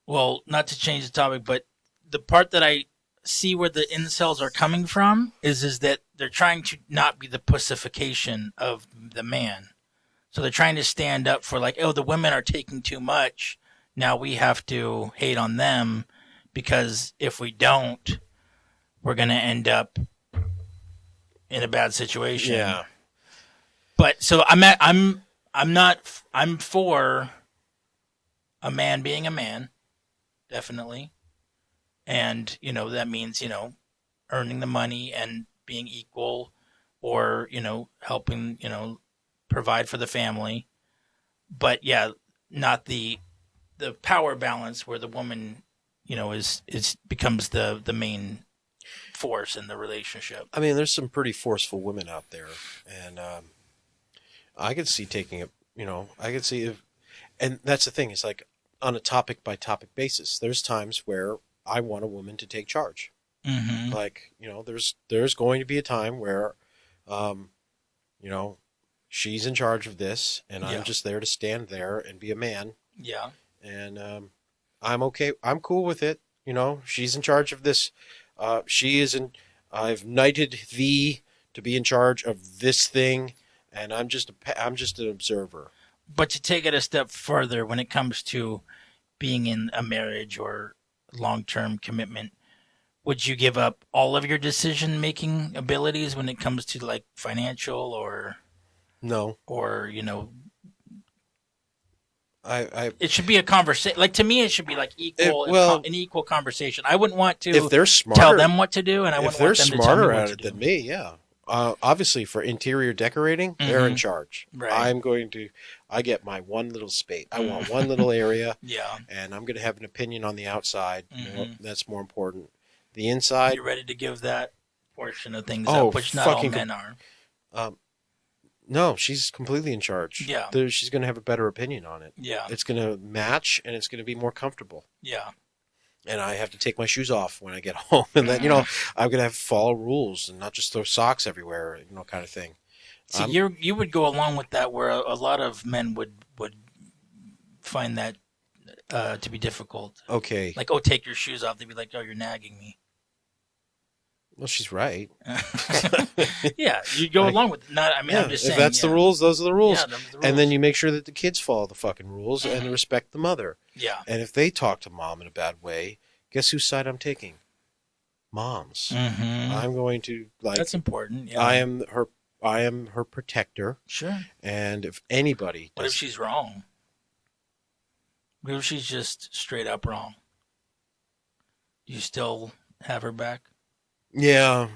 Well, not to change the topic, but the part that I see where the incels are coming from is that they're trying to not be the pussification of the man. So they're trying to stand up for the women are taking too much. Now we have to hate on them because if we don't, we're going to end up in a bad situation. Yeah. But so I'm for a man being a man, definitely. And, that means, earning the money and being equal or, helping, provide for the family. But yeah, not the power balance where the woman, becomes the main force in the relationship. I mean, there's some pretty forceful women out there, and I could see taking it, I could see and that's the thing. It's on a topic by topic basis. There's times where I want a woman to take charge. Mm-hmm. There's going to be a time where, she's in charge of this, and I'm just there to stand there and be a man. Yeah. And I'm okay. I'm cool with it. She's in charge of this. I've knighted thee to be in charge of this thing, and I'm just an observer. But to take it a step further, when it comes to being in a marriage or long-term commitment, would you give up all of your decision-making abilities when it comes to financial or no, or I it should be a conversation. To me, it should be equal, an equal conversation. I wouldn't want to if they're smarter, tell them what to do, and I wouldn't want them to tell me what to do. If they're smarter at it than me, yeah. Obviously, for interior decorating, they're in charge. Right. I'm going to I get my one little space. I want one little area. Yeah. And I'm going to have an opinion on the outside. Mm-hmm. That's more important. The inside. You're ready to give that portion of things Oh, up, which not all men are. No, she's completely in charge. Yeah. She's going to have a better opinion on it. Yeah. It's going to match, and it's going to be more comfortable. Yeah. And I have to take my shoes off when I get home. And then, I'm going to have to follow rules and not just throw socks everywhere, kind of thing. See, you would go along with that where a lot of men would find that to be difficult. Okay. Like, oh, take your shoes off. They'd be like, oh, you're nagging me. Well, she's right. Yeah, you go along with it. I'm just saying. If that's the rules, those are the rules. Yeah, those are the rules. And then you make sure that the kids follow the fucking rules and respect the mother. Yeah. And if they talk to mom in a bad way, guess whose side I'm taking? Mom's. Mm-hmm. I'm going to That's important. Yeah. I am her protector. Sure. And if anybody What if she's wrong? What if she's just straight up wrong? Do you still have her back? Yeah.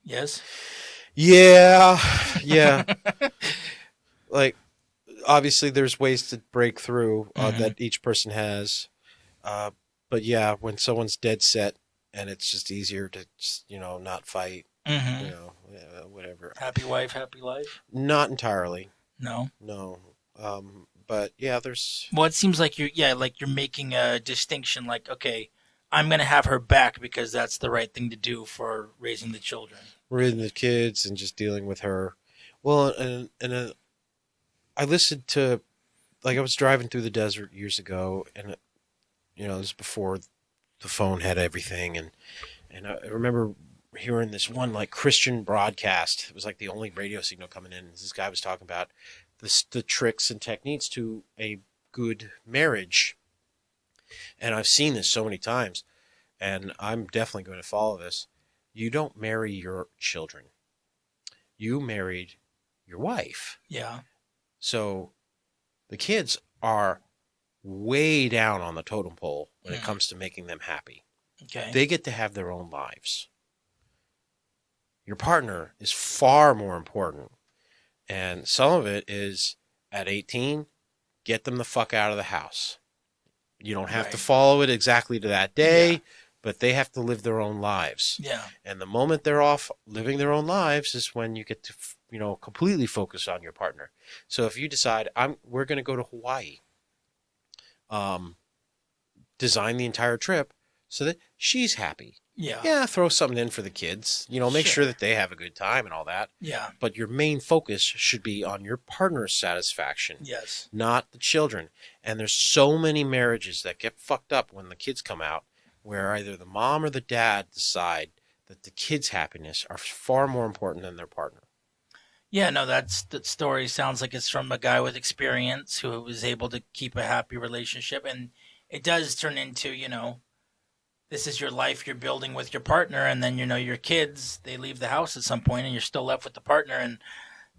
Yes? Yeah. Yeah. Like, obviously there's ways to break through that each person has. But yeah, when someone's dead set and it's just easier to just, not fight, whatever. Happy wife, happy life? Not entirely. No? No. But yeah, there's... Well, it seems like you're making a distinction like, okay, I'm going to have her back because that's the right thing to do for raising the children. Raising the kids and just dealing with her. Well, and I listened to, I was driving through the desert years ago, and, it was before the phone had everything, and I remember hearing this one, Christian broadcast. It was the only radio signal coming in. This guy was talking about the tricks and techniques to a good marriage. And I've seen this so many times, and I'm definitely going to follow this. You don't marry your children. You married your wife. Yeah. So the kids are way down on the totem pole when it comes to making them happy. Okay. They get to have their own lives. Your partner is far more important. And some of it is at 18, get them the fuck out of the house. You don't have to follow it exactly to that day, but they have to live their own lives. Yeah. And the moment they're off living their own lives is when you get to, completely focus on your partner. So if you decide we're going to go to Hawaii, design the entire trip so that she's happy. Yeah. Yeah, throw something in for the kids. Make sure that they have a good time and all that. Yeah. But your main focus should be on your partner's satisfaction. Yes. Not the children. And there's so many marriages that get fucked up when the kids come out, where either the mom or the dad decide that the kids' happiness are far more important than their partner. Yeah, no, that story sounds like it's from a guy with experience who was able to keep a happy relationship. And it does turn into, this is your life you're building with your partner, and then your kids, they leave the house at some point and you're still left with the partner. And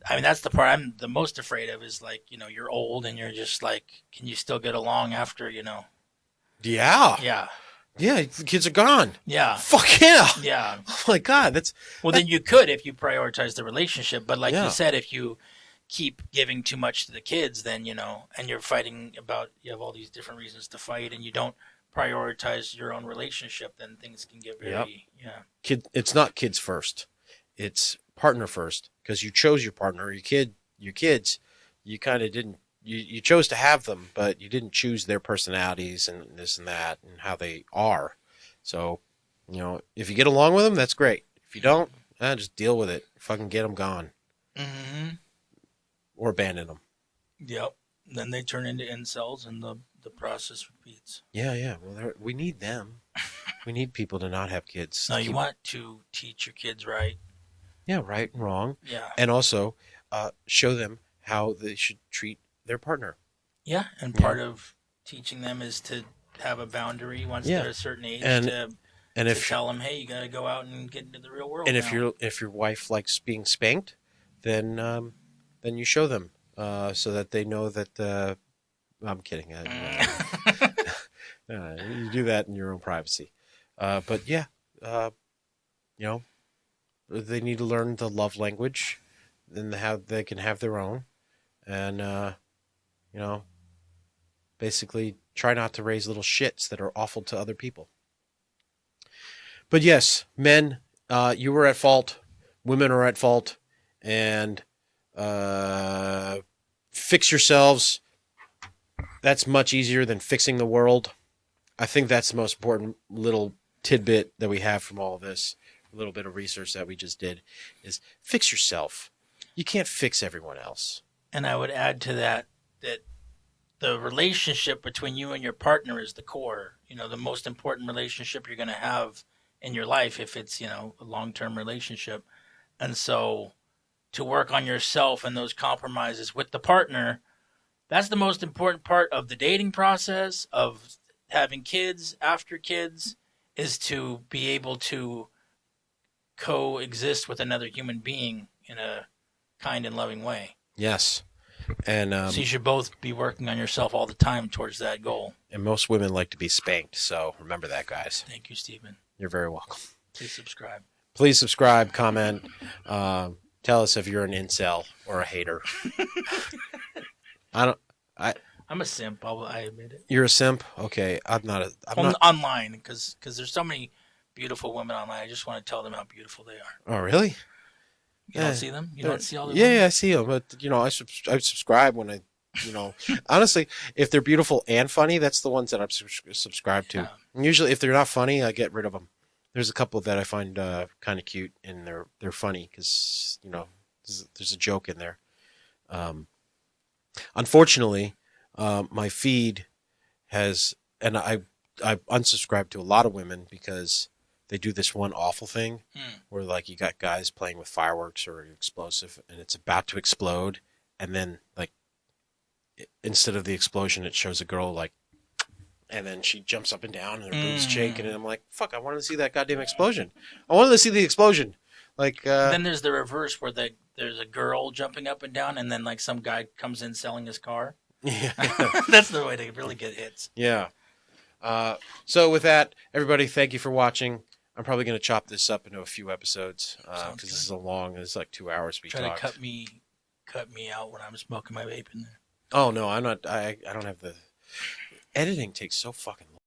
that's the part I'm the most afraid of is you're old and you're just can you still get along after Yeah. Yeah, the kids are gone. Yeah. Fuck yeah. Yeah. Oh my God, then you could if you prioritize the relationship, but you said, if you keep giving too much to the kids, then and you're fighting about, you have all these different reasons to fight, and you don't prioritize your own relationship, then things can get very It's not kids first, it's partner first, because you chose your partner. Your kids, you kind of didn't. You chose to have them, but you didn't choose their personalities and this and that and how they are. So, if you get along with them, that's great. If you don't, just deal with it. Fucking get them gone. Mm-hmm. Or abandon them. Yep. Then they turn into incels, and the process repeats. Yeah. Well, we need them. We need people to not have kids. No, you want to teach your kids right. Yeah, right and wrong. Yeah. And also show them how they should treat their partner. Yeah, and part of teaching them is to have a boundary once they're a certain age to tell them, hey, you got to go out and get into the real world. And now. if your wife likes being spanked, then you show them so that they know that. I'm kidding. You do that in your own privacy. But yeah, they need to learn the love language, and how they can have their own, and You know, basically try not to raise little shits that are awful to other people. But yes, men, you were at fault. Women are at fault. And fix yourselves. That's much easier than fixing the world. I think that's the most important little tidbit that we have from all of this. A little bit of research that we just did is fix yourself. You can't fix everyone else. And I would add to that the relationship between you and your partner is the core. You know, the most important relationship you're going to have in your life if it's, you know, a long-term relationship. And so to work on yourself and those compromises with the partner, that's the most important part of the dating process, of having kids, after kids, is to be able to coexist with another human being in a kind and loving way. Yes. And so you should both be working on yourself all the time towards that goal. And most women like to be spanked, so remember that, guys. Thank you, Stephen. You're very welcome. Please subscribe. Please subscribe, comment. Tell us if you're an incel or a hater. I'm a simp. I admit it. You're a simp? Okay. I'm not. Online, because there's so many beautiful women online. I just want to tell them how beautiful they are. Oh, really? You don't see them? You don't see all the women? Yeah, I see them. But, you know, I subscribe when I, you know. Honestly, if they're beautiful and funny, that's the ones that I'm subscribed to. Yeah. And usually, if they're not funny, I get rid of them. There's a couple that I find kind of cute, and they're funny because, you know, there's a joke in there. Unfortunately, my feed has, and I unsubscribed to a lot of women because they do this one awful thing where, like, you got guys playing with fireworks or explosive, and it's about to explode, and then, like, instead of the explosion, it shows a girl, like, and then she jumps up and down, and her boobs shake, and I'm like, fuck, I wanted to see that goddamn explosion. I wanted to see the explosion. Like, then there's the reverse where there's a girl jumping up and down, and then, like, some guy comes in selling his car. Yeah. That's the way to really get hits. Yeah. So with that, everybody, thank you for watching. I'm probably going to chop this up into a few episodes because this is it's like 2 hours we talked. Try to cut me out when I'm smoking my vape in there. Oh no, I'm not. I don't have the editing takes so fucking long.